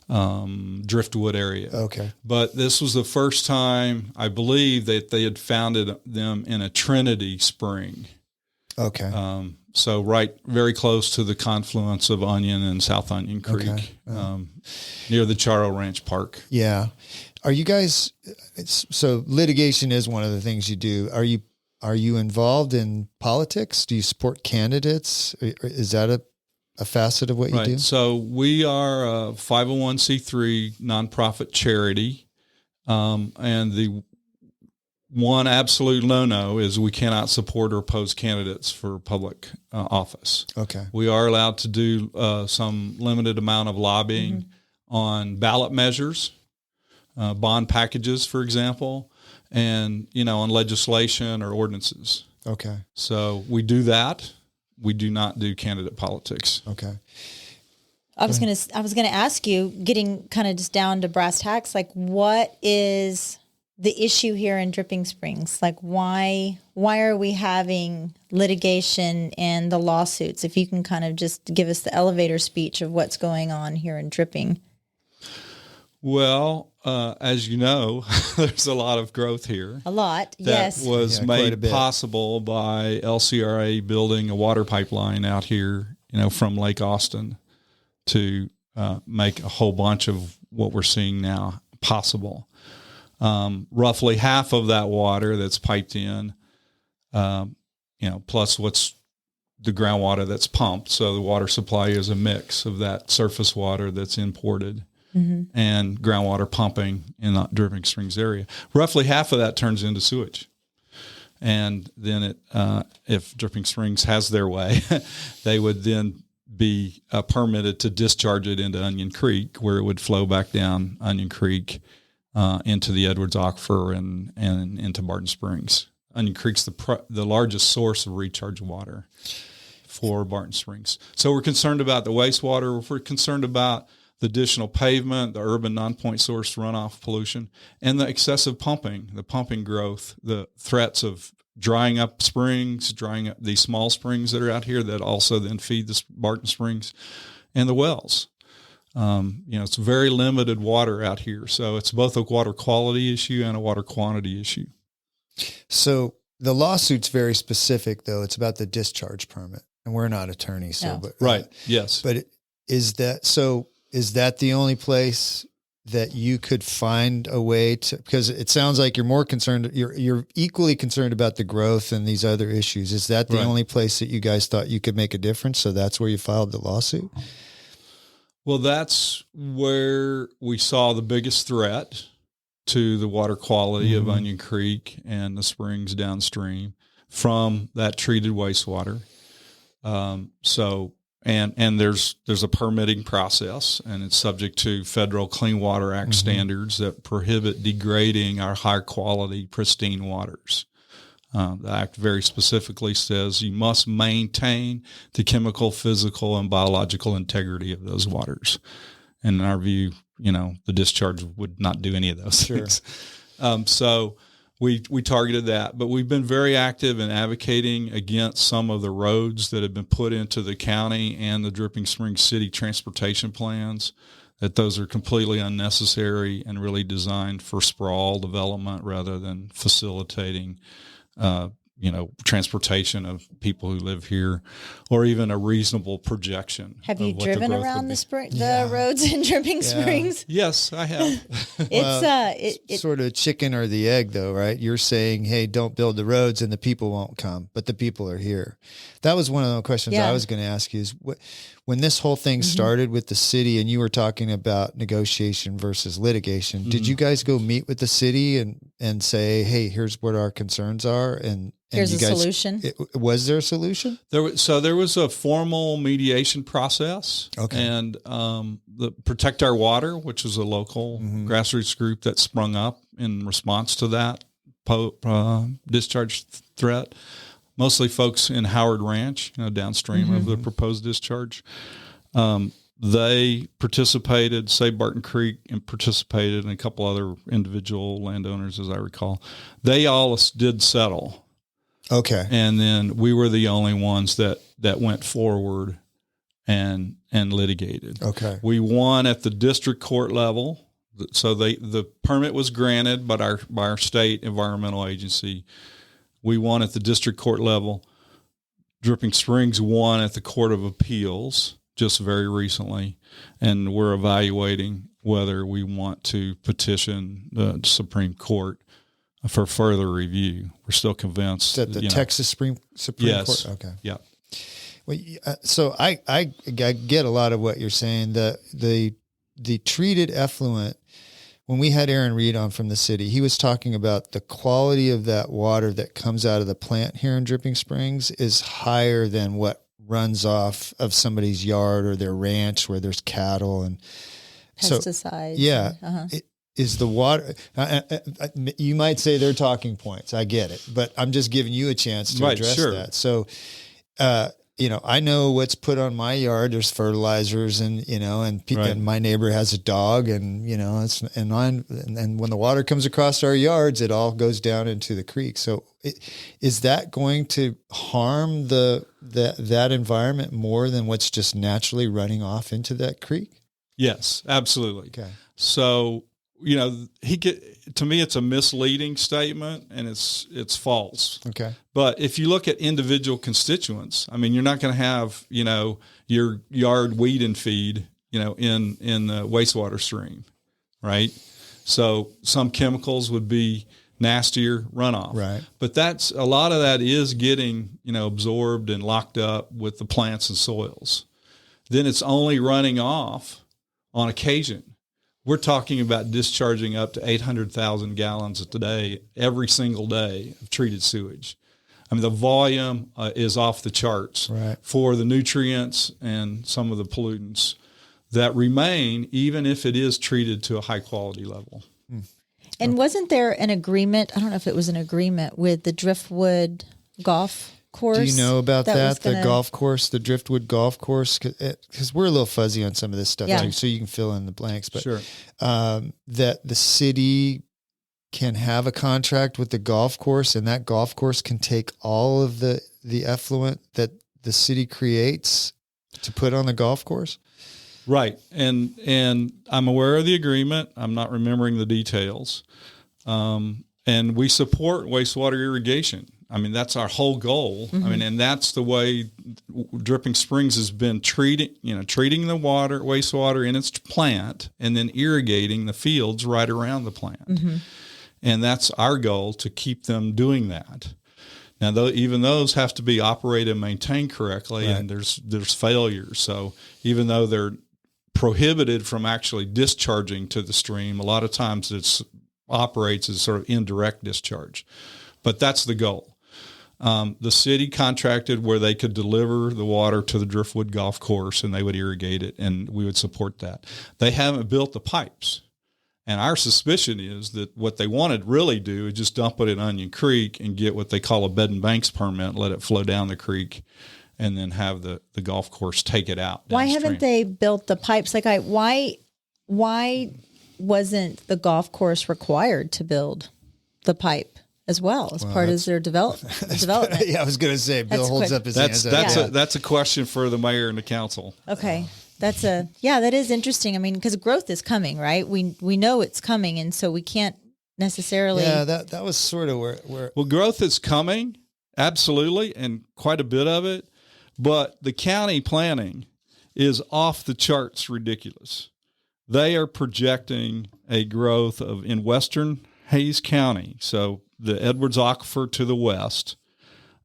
Driftwood area. Okay. But this was the first time, I believe, that they had found them in a Trinity spring. Okay. So very close to the confluence of Onion and South Onion Creek, near the Charo Ranch Park. Yeah. Are you guys, so litigation is one of the things you do. Are you involved in politics? Do you support candidates? Is that a facet of what you do? So we are a 501c3 nonprofit charity. And the one absolute no is we cannot support or oppose candidates for public office. Okay. We are allowed to do some limited amount of lobbying on ballot measures, bond packages, for example, and, on legislation or ordinances. Okay. So we do that. We do not do candidate politics. Okay. I was gonna ask you, getting kind of just down to brass tacks, like what is the issue here in Dripping Springs? Like why are we having litigation and the lawsuits? If you can kind of just give us the elevator speech of what's going on here in Dripping. Well, as you know, there's a lot of growth here. A lot, yes. That was made possible by LCRA building a water pipeline out here, from Lake Austin to make a whole bunch of what we're seeing now possible. Roughly half of that water that's piped in, plus what's the groundwater that's pumped. So the water supply is a mix of that surface water that's imported and groundwater pumping in the Dripping Springs area. Roughly half of that turns into sewage. And then if Dripping Springs has their way, they would then be permitted to discharge it into Onion Creek, where it would flow back down Onion Creek into the Edwards Aquifer and into Barton Springs. Onion Creek's the largest source of recharge water for Barton Springs. So we're concerned about the wastewater. We're concerned about the additional pavement, the urban non-point source runoff pollution, and the excessive pumping, the pumping growth, the threats of drying up springs, drying up these small springs that are out here that also then feed the Barton Springs, and the wells. It's very limited water out here. So it's both a water quality issue and a water quantity issue. So the lawsuit's very specific, though. It's about the discharge permit, and we're not attorneys. So, No. But, Yes. But is that the only place that you could find a way to, because it sounds like you're more concerned, you're equally concerned about the growth and these other issues. Is that the only place that you guys thought you could make a difference? So that's where you filed the lawsuit? Well, that's where we saw the biggest threat to the water quality of Onion Creek and the springs downstream from that treated wastewater. And there's a permitting process, and it's subject to Federal Clean Water Act standards that prohibit degrading our high quality, pristine waters. The Act very specifically says you must maintain the chemical, physical, and biological integrity of those waters. And in our view, the discharge would not do any of those things. So we targeted that, but we've been very active in advocating against some of the roads that have been put into the county and the Dripping Springs City transportation plans, that those are completely unnecessary and really designed for sprawl development rather than facilitating transportation of people who live here, or even a reasonable projection. Have you driven around the roads in Dripping Springs? Yes, I have. It's sort of chicken or the egg, though, right? You're saying, hey, don't build the roads and the people won't come, but the people are here. That was one of the questions I was going to ask you is when this whole thing started with the city and you were talking about negotiation versus litigation, did you guys go meet with the city and say, hey, here's what our concerns are? And here's you a guys, solution. Was there a solution? There was a formal mediation process. Okay. And the Protect Our Water, which was a local grassroots group that sprung up in response to that discharge threat. Mostly folks in Howard Ranch, downstream of the proposed discharge. They participated, Save Barton Creek, and participated, and a couple other individual landowners, as I recall. They all did settle. Okay. And then we were the only ones that went forward and litigated. Okay. We won at the district court level. So the permit was granted by our state environmental agency. We won at the district court level. Dripping Springs won at the Court of Appeals just very recently, and we're evaluating whether we want to petition the Supreme Court for further review. We're still convinced that the Texas Supreme yes. Court. Okay. Yeah. Well, so I get a lot of what you're saying. The treated effluent. When we had Aaron Reed on from the city, he was talking about the quality of that water that comes out of the plant here in Dripping Springs is higher than what runs off of somebody's yard or their ranch where there's cattle and pesticides. Yeah. Is the water, you might say they're talking points. I get it, but I'm just giving you a chance to address that. So, I know what's put on my yard. There's fertilizers and my neighbor has a dog and, and when the water comes across our yards, it all goes down into the creek. So is that going to harm that environment more than what's just naturally running off into that creek? Yes, absolutely. Okay. So, to me, it's a misleading statement and it's false. Okay. But if you look at individual constituents, you're not going to have, your yard weed and feed, in the wastewater stream, right? So some chemicals would be nastier runoff. Right. But a lot of that is getting, absorbed and locked up with the plants and soils. Then it's only running off on occasion. We're talking about discharging up to 800,000 gallons a day, every single day of treated sewage. The volume is off the charts for the nutrients and some of the pollutants that remain, even if it is treated to a high quality level. And wasn't there an agreement? I don't know if it was an agreement with the Driftwood Golf Course. Do you know about that? The golf course, the Driftwood Golf Course? Because we're a little fuzzy on some of this stuff too, so you can fill in the blanks. But sure. That the city can have a contract with the golf course, and that golf course can take all of the effluent that the city creates to put on the golf course? Right. And I'm aware of the agreement. I'm not remembering the details. And we support wastewater irrigation. That's our whole goal. And that's the way Dripping Springs has been treating the wastewater in its plant and then irrigating the fields right around the plant. And that's our goal, to keep them doing that. Now, even those have to be operated and maintained correctly, and there's failures. So even though they're prohibited from actually discharging to the stream, a lot of times it operates as sort of indirect discharge. But that's the goal. The city contracted where they could deliver the water to the Driftwood Golf Course and they would irrigate it, and we would support that. They haven't built the pipes. And our suspicion is that what they want to really do is just dump it in Onion Creek and get what they call a bed and banks permit, let it flow down the creek, and then have the golf course take it out. Why haven't they built the pipes? Why wasn't the golf course required to build the pipe as well as part of their development? Yeah, I was going to say, Bill holds up his hands. That's a question for the mayor and the council. Okay. That is interesting. Because growth is coming, right? We know it's coming, and so we can't necessarily. Yeah, that was sort of where. Well, growth is coming, Absolutely, and quite a bit of it. But the county planning is off the charts ridiculous. They are projecting a growth in western Hays County, so the Edwards Aquifer to the west,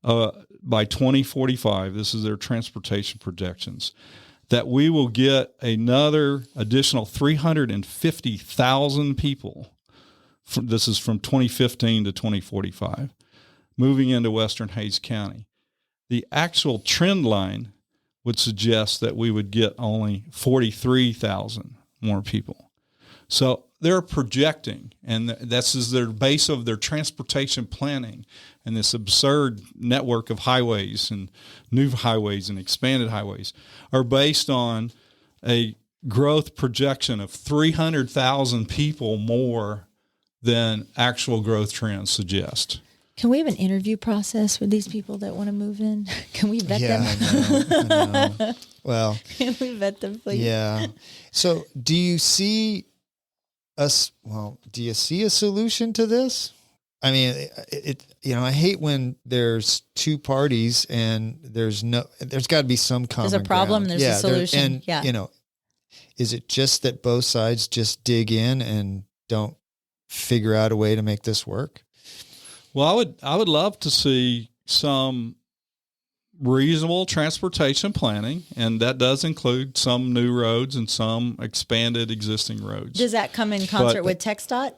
by 2045, this is their transportation projections, that we will get another additional 350,000 people. This is from 2015 to 2045, moving into western Hays County. The actual trend line would suggest that we would get only 43,000 more people. So they're projecting, and this is their base of their transportation planning, and this absurd network of highways and new highways and expanded highways are based on a growth projection of 300,000 people more than actual growth trends suggest. Can we have an interview process with these people that want to move in? Can we vet them? I know. Well, Can we vet them, please? yeah. So do you see a solution to this? I mean, I hate when there's two parties and there's got to be some common There's a problem, ground. there's a solution. Is it just that both sides just dig in and don't figure out a way to make this work? Well, I would love to see some reasonable transportation planning, and that does include some new roads and some expanded existing roads. Does that come in concert with TxDOT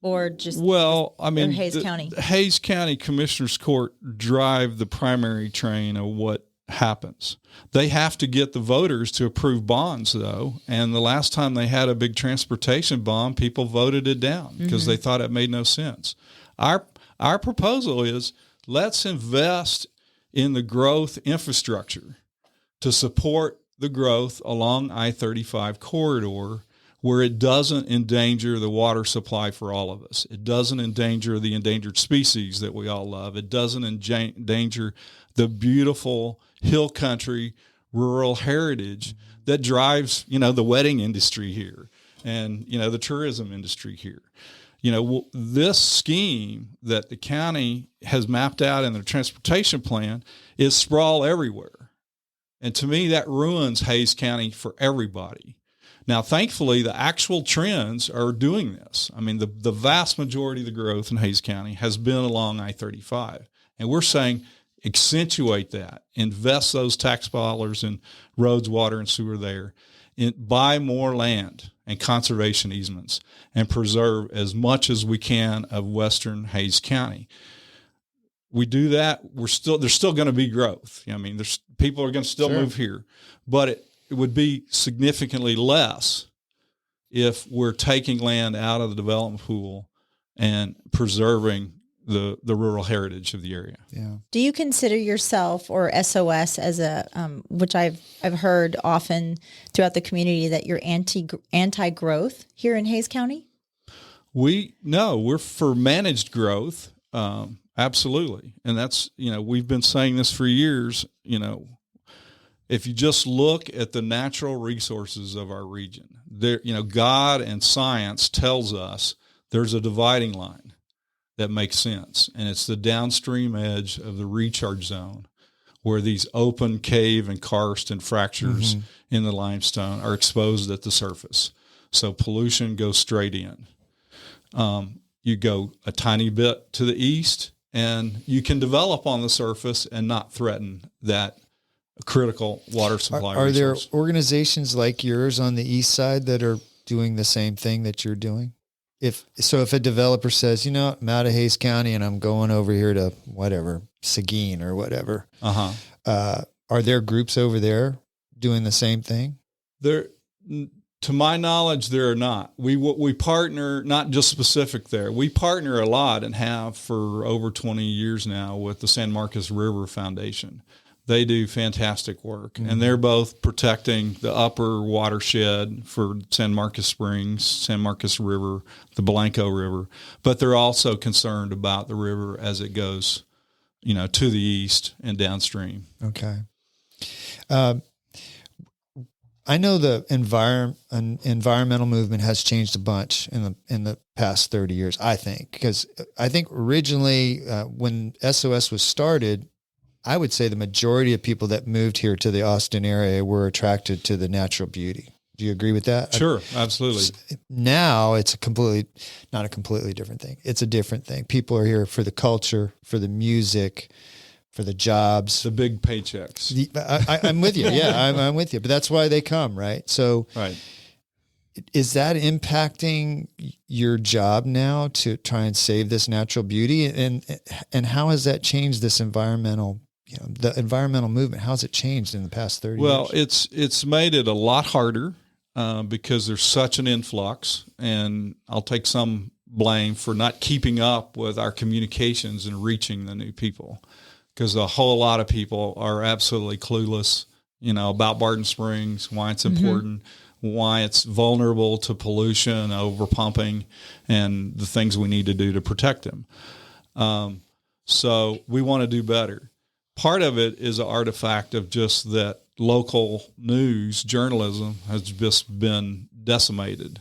or just Hays County? Hays County Commissioners Court drive the primary train of what happens. They have to get the voters to approve bonds, though, and the last time they had a big transportation bond, people voted it down because they thought it made no sense. Our proposal is let's invest in the growth infrastructure to support the growth along I-35 corridor where it doesn't endanger the water supply for all of us. It doesn't endanger the endangered species that we all love. It doesn't endanger the beautiful hill country, rural heritage that drives, the wedding industry here and, the tourism industry here. This scheme that the county has mapped out in their transportation plan is sprawl everywhere. And to me, that ruins Hays County for everybody. Now, thankfully, the actual trends are doing this. I mean, the vast majority of the growth in Hays County has been along I-35. And we're saying accentuate that, invest those tax dollars in roads, water, and sewer there, buy more land and conservation easements, and preserve as much as we can of western Hays County. We do that, there's still going to be growth. I mean, people are going to still move here, but it would be significantly less if we're taking land out of the development pool and preserving the rural heritage of the area. Yeah. Do you consider yourself or SOS as which I've heard often throughout the community that you're anti-growth here in Hays County? We're for managed growth. Absolutely. And that's, we've been saying this for years, if you just look at the natural resources of our region, there, God and science tells us there's a dividing line that makes sense. And it's the downstream edge of the recharge zone where these open cave and karst and fractures in the limestone are exposed at the surface. So pollution goes straight in. You go a tiny bit to the east and you can develop on the surface and not threaten that critical water supply Are there resource. organizations like yours on the east side that are doing the same thing that you're doing? If a developer says, I'm out of Hays County and I'm going over here to whatever, Seguin or whatever, are there groups over there doing the same thing? There, to my knowledge, there are not. We partner, not just specific there. We partner a lot and have for over 20 years now with the San Marcos River Foundation. They do fantastic work, and they're both protecting the upper watershed for San Marcos Springs, San Marcos River, the Blanco River, but they're also concerned about the river as it goes, to the east and downstream. Okay. I know the environmental movement has changed a bunch in the past 30 years, I think, because I think originally when SOS was started, I would say the majority of people that moved here to the Austin area were attracted to the natural beauty. Do you agree with that? Sure, absolutely. Now it's not a completely different thing. It's a different thing. People are here for the culture, for the music, for the jobs, the big paychecks. I'm with you. Yeah, I'm with you. But that's why they come, right? So, right. Is that impacting your job now to try and save this natural beauty? And how has that changed this environmental? The environmental movement. How's it changed in the past 30 years? Well, it's made it a lot harder because there's such an influx, and I'll take some blame for not keeping up with our communications and reaching the new people. Because a whole lot of people are absolutely clueless, about Barton Springs, why it's important, why it's vulnerable to pollution, overpumping, and the things we need to do to protect them. So we want to do better. Part of it is an artifact of just that local news journalism has just been decimated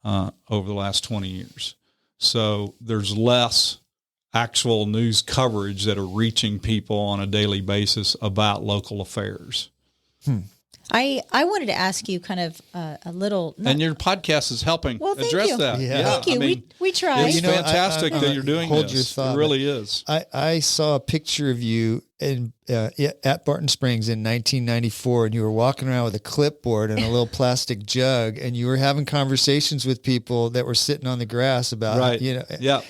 over the last 20 years. So there's less actual news coverage that are reaching people on a daily basis about local affairs. I wanted to ask you kind of a little... and your podcast is helping address that. Yeah. Thank you. We try. It's fantastic that you're doing hold this. Your thought, it really is. I saw a picture of you at Barton Springs in 1994, and you were walking around with a clipboard and a little plastic jug, and you were having conversations with people that were sitting on the grass about, Yeah.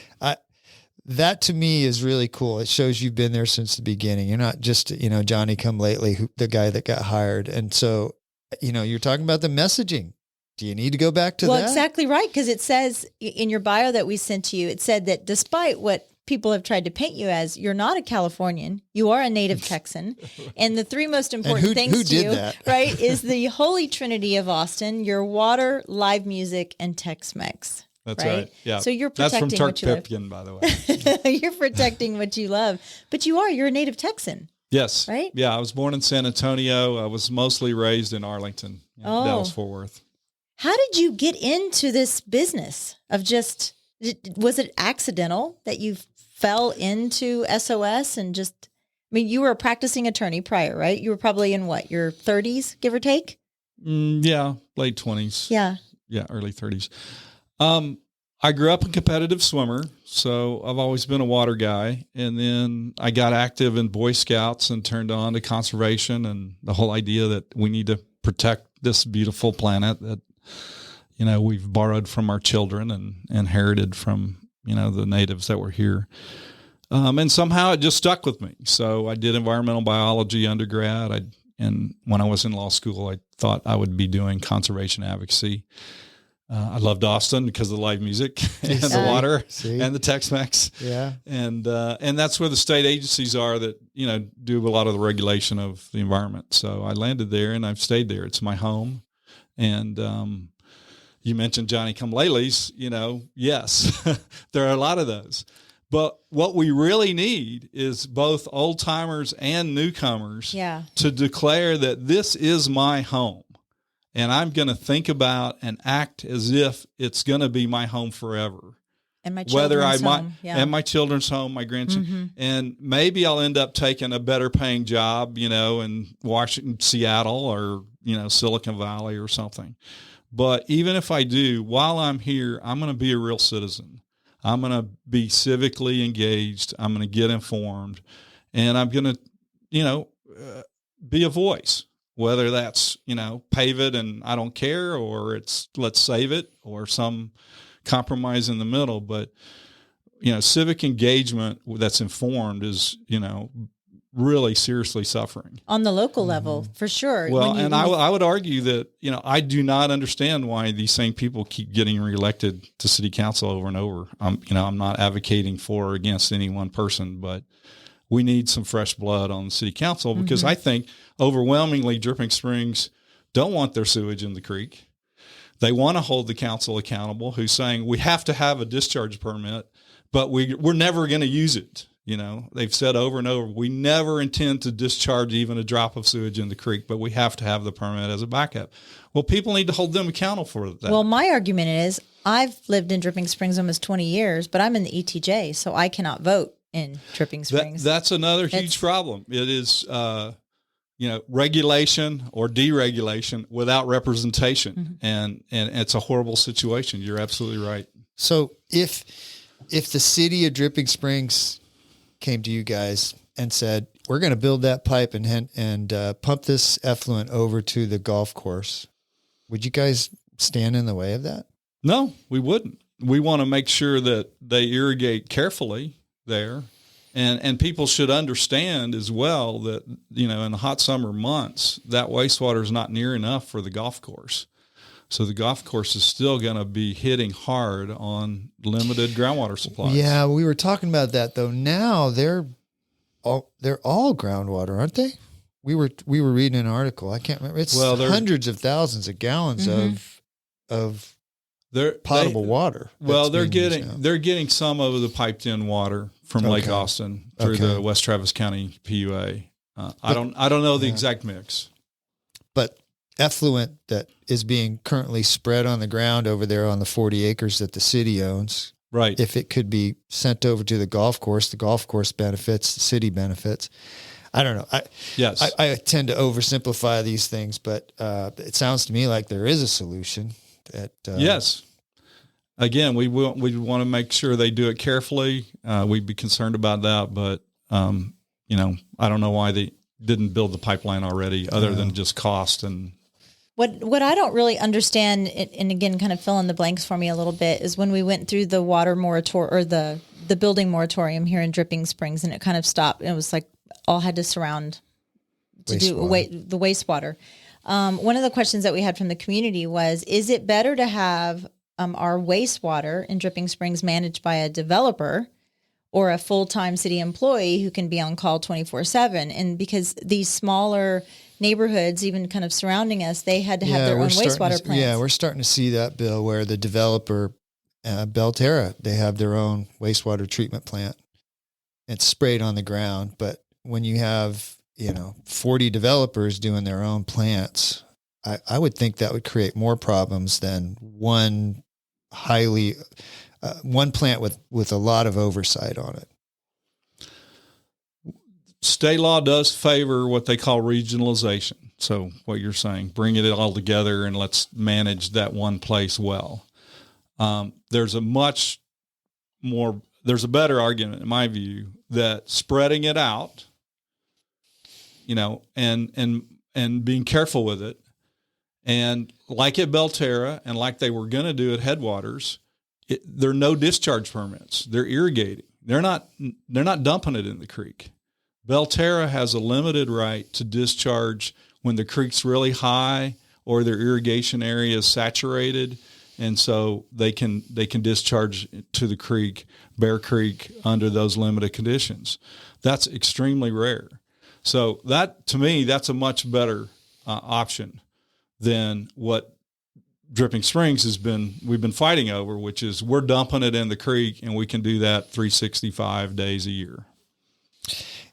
That to me is really cool. It shows you've been there since the beginning. You're not just, Johnny come lately, the guy that got hired. And so, you're talking about the messaging. Do you need to go back to that? Well, exactly right. Because it says in your bio that we sent to you, it said that despite what people have tried to paint you as, you're not a Californian, you are a native Texan. And the three most important things to you, right, is the holy trinity of Austin, your water, live music, and Tex-Mex. That's right. Yeah. So you're protecting That's from what Turk you Pipkin, by the way. You're protecting what you love. But you're a native Texan. Yes. Right? Yeah. I was born in San Antonio. I was mostly raised in Arlington, Dallas-Fort Worth. How did you get into this business of was it accidental that you fell into SOS and you were a practicing attorney prior, right? You were probably in your 30s, give or take? Yeah. Late 20s. Yeah. Yeah. Early 30s. I grew up a competitive swimmer, so I've always been a water guy. And then I got active in Boy Scouts and turned on to conservation and the whole idea that we need to protect this beautiful planet that, we've borrowed from our children and inherited from, the natives that were here. And somehow it just stuck with me. So I did environmental biology undergrad. And when I was in law school, I thought I would be doing conservation advocacy. I loved Austin because of the live music and the water and the Tex-Mex. Yeah. And that's where the state agencies are that, do a lot of the regulation of the environment. So I landed there and I've stayed there. It's my home. And you mentioned Johnny come latelys, yes, there are a lot of those. But what we really need is both old timers and newcomers to declare that this is my home. And I'm going to think about and act as if it's going to be my home forever. And my children's home. And my children's home, my grandchildren. And maybe I'll end up taking a better paying job, in Washington, Seattle, or, Silicon Valley or something. But even if I do, while I'm here, I'm going to be a real citizen. I'm going to be civically engaged. I'm going to get informed. And I'm going to, be a voice. Whether that's, pave it and I don't care, or it's let's save it, or some compromise in the middle. But, civic engagement that's informed is, really seriously suffering. On the local level, for sure. Well, I would argue that, I do not understand why these same people keep getting reelected to city council over and over. I'm not advocating for or against any one person, but we need some fresh blood on the city council because I think overwhelmingly Dripping Springs don't want their sewage in the creek. They want to hold the council accountable who's saying we have to have a discharge permit, but we're never going to use it. You know, they've said over and over, we never intend to discharge even a drop of sewage in the creek, but we have to have the permit as a backup. Well, people need to hold them accountable for that. Well, my argument is I've lived in Dripping Springs almost 20 years, but I'm in the ETJ, so I cannot vote in Dripping Springs. That's another huge problem. It is, regulation or deregulation without representation. And it's a horrible situation. You're absolutely right. So if the city of Dripping Springs came to you guys and said, we're going to build that pipe and pump this effluent over to the golf course, would you guys stand in the way of that? No, we wouldn't. We want to make sure that they irrigate carefully there. And people should understand as well that, in the hot summer months, that wastewater is not near enough for the golf course. So the golf course is still going to be hitting hard on limited groundwater supplies. Yeah, we were talking about that though. Now they're all groundwater, aren't they? We were reading an article. I can't remember. It's hundreds of thousands of gallons of potable water. Well, they're getting some of the piped in water from Lake Austin through the West Travis County PUA. I don't know the exact mix, but effluent that is being currently spread on the ground over there on the 40 acres that the city owns. Right. If it could be sent over to the golf course benefits, the city benefits. I don't know. I tend to oversimplify these things, but it sounds to me like there is a solution. Yes. Again, we want to make sure they do it carefully. We'd be concerned about that, but I don't know why they didn't build the pipeline already, other than just cost and. What I don't really understand, and again, kind of fill in the blanks for me a little bit, is when we went through the water moratorium or the building moratorium here in Dripping Springs, and it kind of stopped. And it was like all had to surround to do the wastewater. One of the questions that we had from the community was, is it better to have our wastewater in Dripping Springs managed by a developer or a full-time city employee who can be on call 24/7? And because these smaller neighborhoods, even kind of surrounding us, they had to have their own wastewater plants. Yeah, we're starting to see that, Bill, where the developer, Belterra, they have their own wastewater treatment plant. It's sprayed on the ground, but when you have 40 developers doing their own plants, I would think that would create more problems than one plant with a lot of oversight on it. State law does favor what they call regionalization. So what you're saying, bring it all together and let's manage that one place well. There's a better argument in my view that spreading it out, and being careful with it, and like at Belterra and like they were going to do at Headwaters, there are no discharge permits. They're irrigating. They're not dumping it in the creek. Belterra has a limited right to discharge when the creek's really high or their irrigation area is saturated, and so they can discharge to the creek, Bear Creek, under those limited conditions. That's extremely rare. So that, to me, that's a much better option than what Dripping Springs we've been fighting over, which is we're dumping it in the creek and we can do that 365 days a year.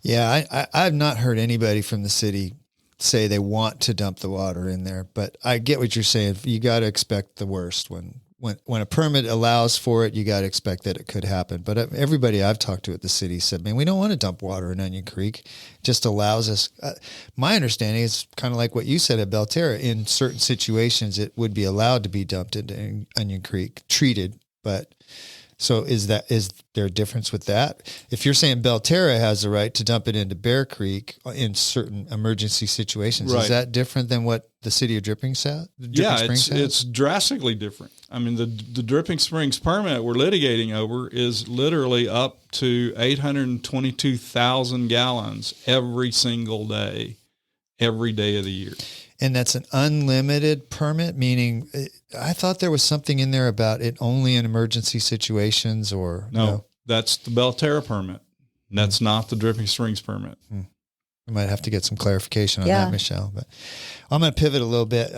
Yeah, I've not heard anybody from the city say they want to dump the water in there, but I get what you're saying. You got to expect the worst. When a permit allows for it, you got to expect that it could happen. But everybody I've talked to at the city said, man, we don't want to dump water in Onion Creek. It just allows us. My understanding is kind of like what you said at Belterra. In certain situations, it would be allowed to be dumped into Onion Creek, treated. But so is there a difference with that? If you're saying Belterra has the right to dump it into Bear Creek in certain emergency situations, right, is that different than what the city of Dripping Springs has? It's drastically different. I mean, the Dripping Springs permit we're litigating over is literally up to 822,000 gallons every single day, every day of the year. And that's an unlimited permit, meaning I thought there was something in there about it only in emergency situations or... No, that's the Belterra permit. That's not the Dripping Springs permit. We might have to get some clarification on that, Michelle. But I'm going to pivot a little bit.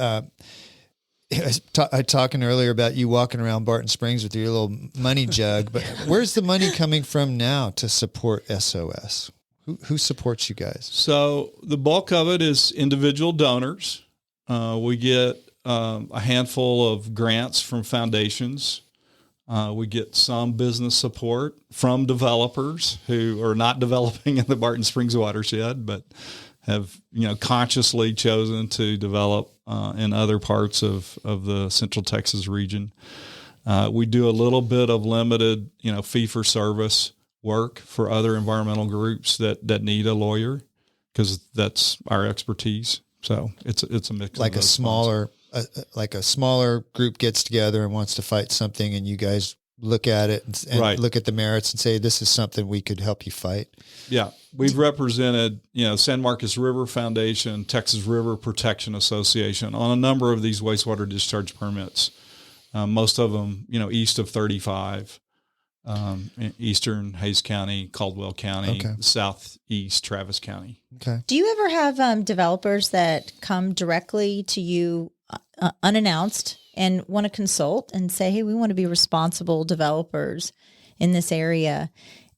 I talking earlier about you walking around Barton Springs with your little money jug, but where's the money coming from now to support SOS? Who supports you guys? So the bulk of it is individual donors. We get a handful of grants from foundations. We get some business support from developers who are not developing in the Barton Springs watershed, but have consciously chosen to develop in other parts of the Central Texas region. We do a little bit of limited, fee-for-service work for other environmental groups that need a lawyer, because that's our expertise. So it's a mix. Like of a smaller, like a smaller group gets together and wants to fight something, and you guys look at it and right. look at the merits and say, this is something we could help you fight. Yeah. We've represented, San Marcos River Foundation, Texas River Protection Association on a number of these wastewater discharge permits. Most of them, east of 35, eastern Hays County, Caldwell County, southeast Travis County. Okay. Do you ever have developers that come directly to you unannounced and want to consult and say, hey, we want to be responsible developers in this area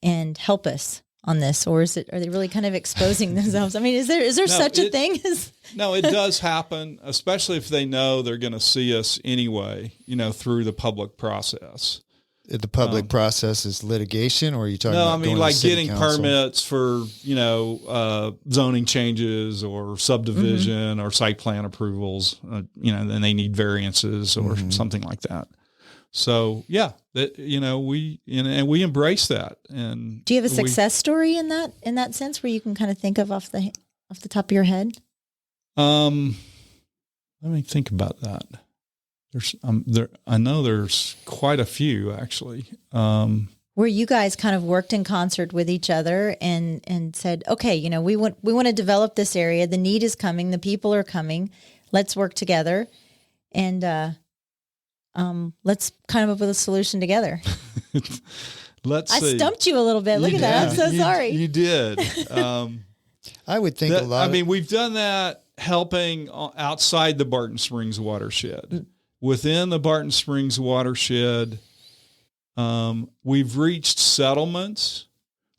and help us on this? Or are they really kind of exposing themselves? I mean, is there such a thing as? No, it does happen, especially if they know they're going to see us anyway, through the public process. The public process is litigation, or are you talking about? No, I mean, like getting permits for, zoning changes or subdivision or site plan approvals, then they need variances or something like that. So yeah, we embrace that. And do you have a success story in that sense where you can kind of think of off the top of your head? Let me think about that. I know there's quite a few actually. Where you guys kind of worked in concert with each other and said, okay, we want to develop this area. The need is coming. The people are coming. Let's work together, and let's come up with a solution together. Let's see. I stumped you a little bit. Look at that. I'm so sorry. You did. I would think a lot. We've done that helping outside the Barton Springs watershed. Within the Barton Springs watershed, we've reached settlements.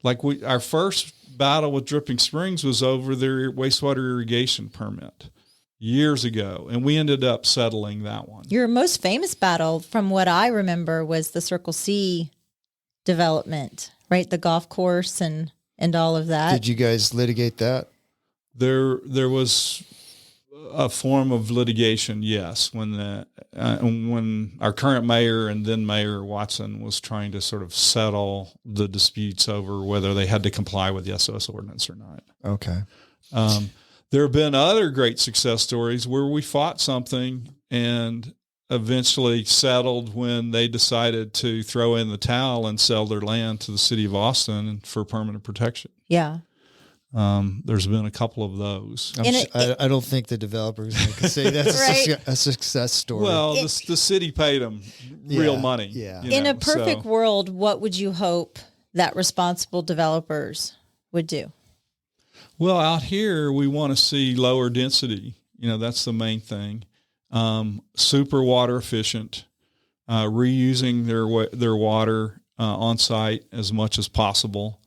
Like our first battle with Dripping Springs was over their wastewater irrigation permit years ago, and we ended up settling that one. Your most famous battle, from what I remember, was the Circle C development, right? The golf course and all of that. Did you guys litigate that? There was a form of litigation, yes, when our current mayor and then Mayor Watson was trying to sort of settle the disputes over whether they had to comply with the SOS ordinance or not. Okay. There have been other great success stories where we fought something and eventually settled when they decided to throw in the towel and sell their land to the city of Austin for permanent protection. Yeah. There's been a couple of those. I don't think the developers can say that's right. a success story. Well, the city paid them real money. Yeah. In a perfect world, what would you hope that responsible developers would do? Well, out here, we want to see lower density. That's the main thing. Super water efficient, reusing their water on site as much as possible.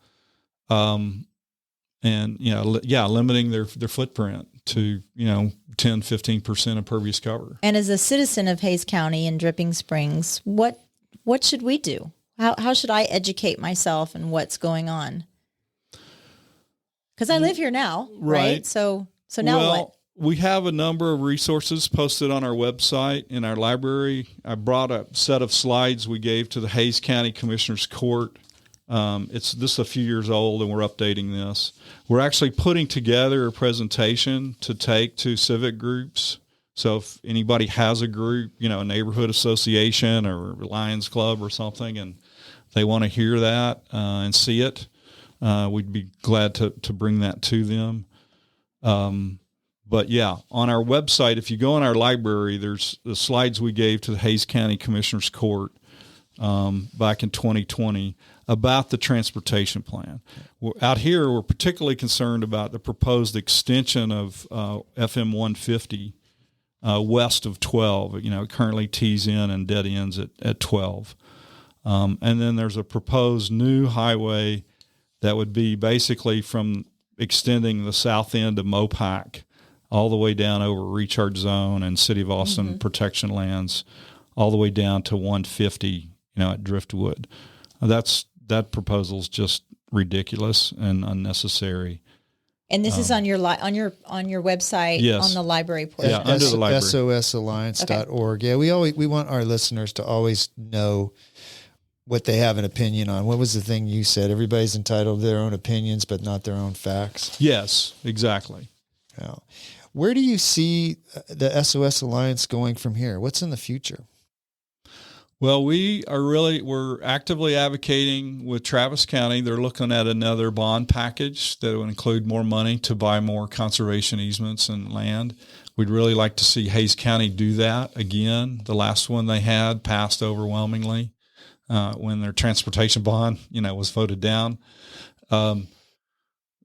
And, limiting their footprint to, 10-15% impervious cover. And as a citizen of Hays County and Dripping Springs, what should we do? How should I educate myself in what's going on? Because I live here now, right? So now what? We have a number of resources posted on our website. In our library, I brought a set of slides we gave to the Hays County Commissioner's Court. This is a few years old, and we're updating this. We're actually putting together a presentation to take to civic groups. So if anybody has a group, a neighborhood association or a Lions Club or something, and they want to hear that and see it, we'd be glad to bring that to them. But yeah, on our website, if you go in our library, there's the slides we gave to the Hays County Commissioner's Court back in 2020 about the transportation plan. Out here, we're particularly concerned about the proposed extension of FM 150 west of 12. It currently tees in and dead ends at 12. And then there's a proposed new highway that would be basically from extending the south end of Mopac all the way down over Recharge Zone and City of Austin protection lands, all the way down to 150, at Driftwood. That proposal's just ridiculous and unnecessary. And this is on your website, yes. on the library portion. Yeah, under the library. SOSalliance.org. Okay. Yeah, we want our listeners to always know what they have an opinion on. What was the thing you said? Everybody's entitled to their own opinions, but not their own facts. Yes, exactly. Yeah. Where do you see the SOS Alliance going from here? What's in the future? Well, we're actively advocating with Travis County. They're looking at another bond package that would include more money to buy more conservation easements and land. We'd really like to see Hays County do that again. The last one they had passed overwhelmingly when their transportation bond, was voted down.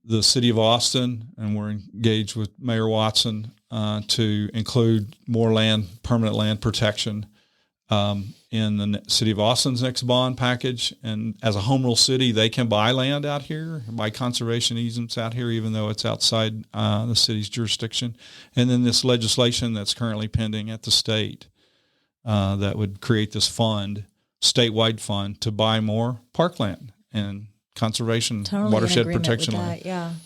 The City of Austin, and we're engaged with Mayor Watson to include more permanent land protection in the City of Austin's next bond package. And as a home rule city, they can buy land out here, buy conservation easements out here, even though it's outside the city's jurisdiction. And then this legislation that's currently pending at the state that would create this statewide fund to buy more parkland and conservation, watershed protection land.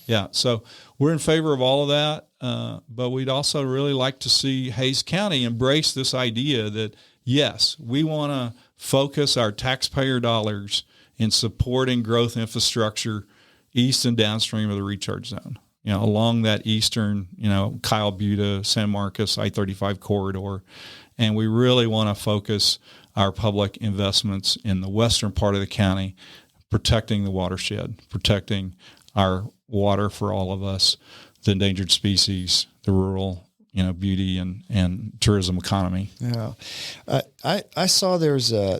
Yeah. So we're in favor of all of that, but we'd also really like to see Hays County embrace this idea that, yes, we want to focus our taxpayer dollars in supporting growth infrastructure east and downstream of the recharge zone, along that eastern, Kyle Buda, San Marcos, I-35 corridor. And we really want to focus our public investments in the western part of the county, protecting the watershed, protecting our water for all of us, the endangered species, the rural, beauty and tourism economy. Yeah. I saw I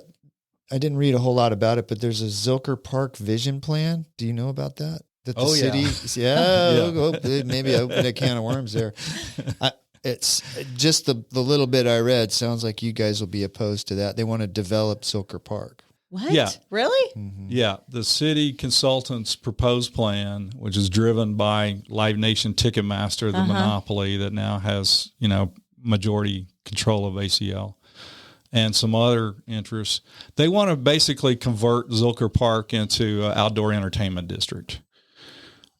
didn't read a whole lot about it, but there's a Zilker Park vision plan. Do you know about that? That the city, yeah. Maybe I opened a can of worms there. It's just the little bit I read sounds like you guys will be opposed to that. They want to develop Zilker Park. What? Yeah. Really? Mm-hmm. Yeah. The city consultant's proposed plan, which is driven by Live Nation Ticketmaster, the monopoly that now has, majority control of ACL, and some other interests. They want to basically convert Zilker Park into an outdoor entertainment district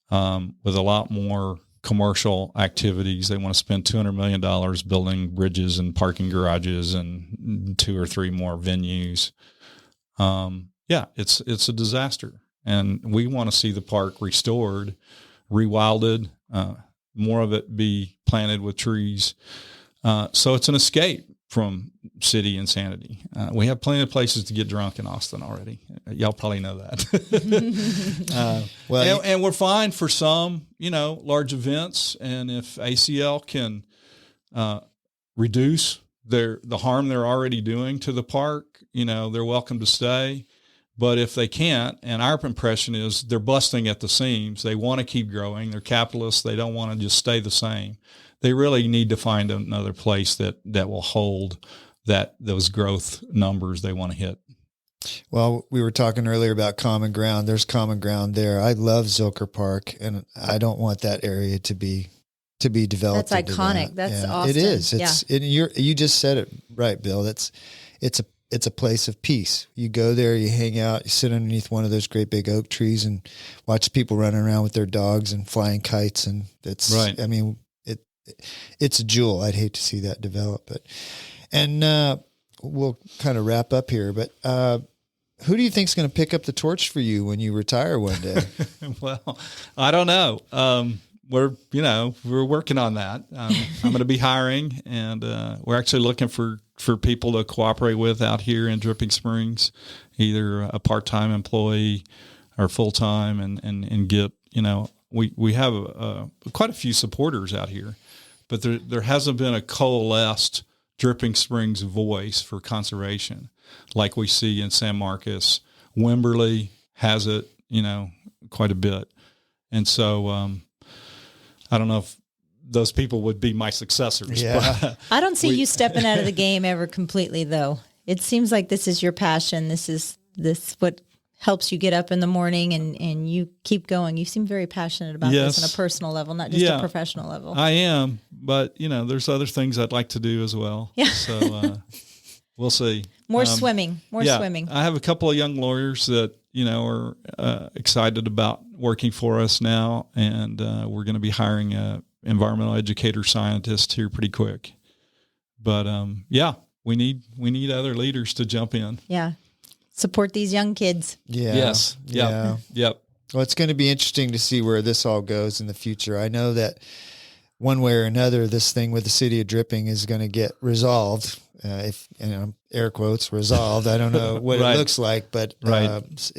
with a lot more commercial activities. They want to spend $200 million building bridges and parking garages and 2 or 3 more venues. It's a disaster, and we want to see the park restored, rewilded, more of it be planted with trees. So it's an escape from city insanity. We have plenty of places to get drunk in Austin already. Y'all probably know that. And we're fine for some, large events. And if ACL can reduce the harm they're already doing to the park, they're welcome to stay. But if they can't, and our impression is they're busting at the seams, they want to keep growing. They're capitalists. They don't want to just stay the same. They really need to find another place that will hold those growth numbers they want to hit. Well, we were talking earlier about common ground. There's common ground there. I love Zilker Park, and I don't want that area to be developed. That's iconic. That's awesome. It is. You just said it right, Bill. It's a place of peace. You go there, you hang out, you sit underneath one of those great big oak trees and watch people running around with their dogs and flying kites. And it's right. I mean, it's a jewel. I'd hate to see that develop, and we'll kind of wrap up here, but who do you think is going to pick up the torch for you when you retire one day? Well, I don't know. We're working on that. I'm going to be hiring, and we're actually looking for people to cooperate with out here in Dripping Springs, either a part-time employee or full-time, and get, we have quite a few supporters out here, but there hasn't been a coalesced Dripping Springs voice for conservation like we see in San Marcos. Wimberley has it, quite a bit. And so I don't know if those people would be my successors. Yeah. But I don't see you stepping out of the game ever completely, though. It seems like this is your passion. This what helps you get up in the morning and you keep going. You seem very passionate about this on a personal level, not just a professional level. I am, but there's other things I'd like to do as well. Yeah. So we'll see. More swimming. I have a couple of young lawyers that, are excited about working for us now, and we're going to be hiring a environmental educator scientist here pretty quick. But we need other leaders to jump in. Yeah. Support these young kids. Yeah. Yes. Yep. Yeah. Yep. Well, it's going to be interesting to see where this all goes in the future. I know that one way or another, this thing with the city of Dripping is going to get resolved. If air quotes resolved, I don't know what Right. it looks like, but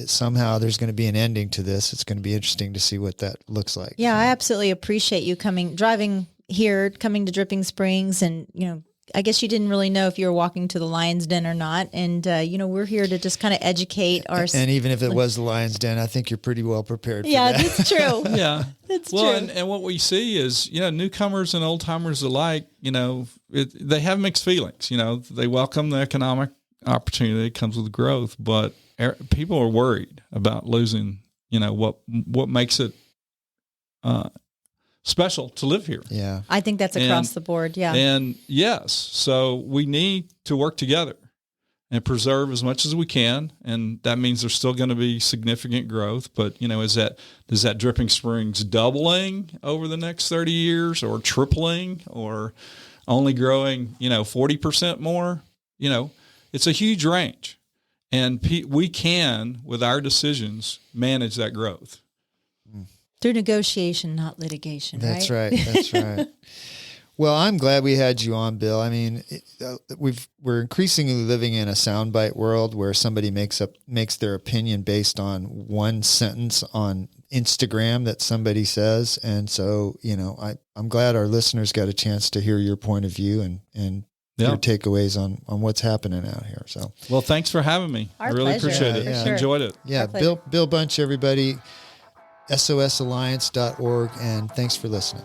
somehow there's going to be an ending to this. It's going to be interesting to see what that looks like. Yeah, I absolutely appreciate you driving here, coming to Dripping Springs, and I guess you didn't really know if you were walking to the Lion's Den or not. And, we're here to just kind of educate our... And even if it was the Lion's Den, I think you're pretty well prepared for that. Yeah, that's true. Yeah. That's well, true. and what we see is, newcomers and old timers alike, they have mixed feelings. They welcome the economic opportunity that comes with growth, but people are worried about losing, what makes it special to live here. Yeah. I think that's across the board. Yeah. And yes, so we need to work together and preserve as much as we can. And that means there's still going to be significant growth. But, is that Dripping Springs doubling over the next 30 years or tripling or only growing, 40% more? It's a huge range. And we can, with our decisions, manage that growth. Through negotiation, not litigation. That's right. That's right. Well, I'm glad we had you on, Bill. I mean, we're increasingly living in a soundbite world where somebody makes their opinion based on one sentence on Instagram that somebody says, and so I'm glad our listeners got a chance to hear your point of view and your takeaways on what's happening out here. So, well, thanks for having me. Our I really pleasure. appreciate it. Yeah. Sure. Enjoyed it. yeah, Bill Bunch, everybody. SOSalliance.org, and thanks for listening.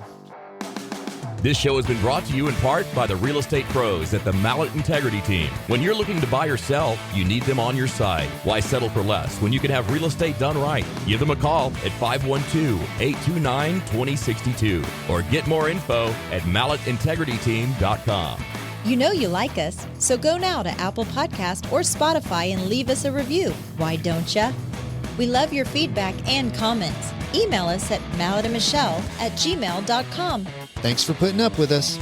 This show has been brought to you in part by the real estate pros at the Mallet Integrity Team. When you're looking to buy or sell, you need them on your side. Why settle for less when you can have real estate done right? Give them a call at 512-829-2062 or get more info at malletintegrityteam.com. You know you like us, so go now to Apple Podcast or Spotify and leave us a review. Why don't ya? We love your feedback and comments. Email us at malletandmichelle@gmail.com. Thanks for putting up with us.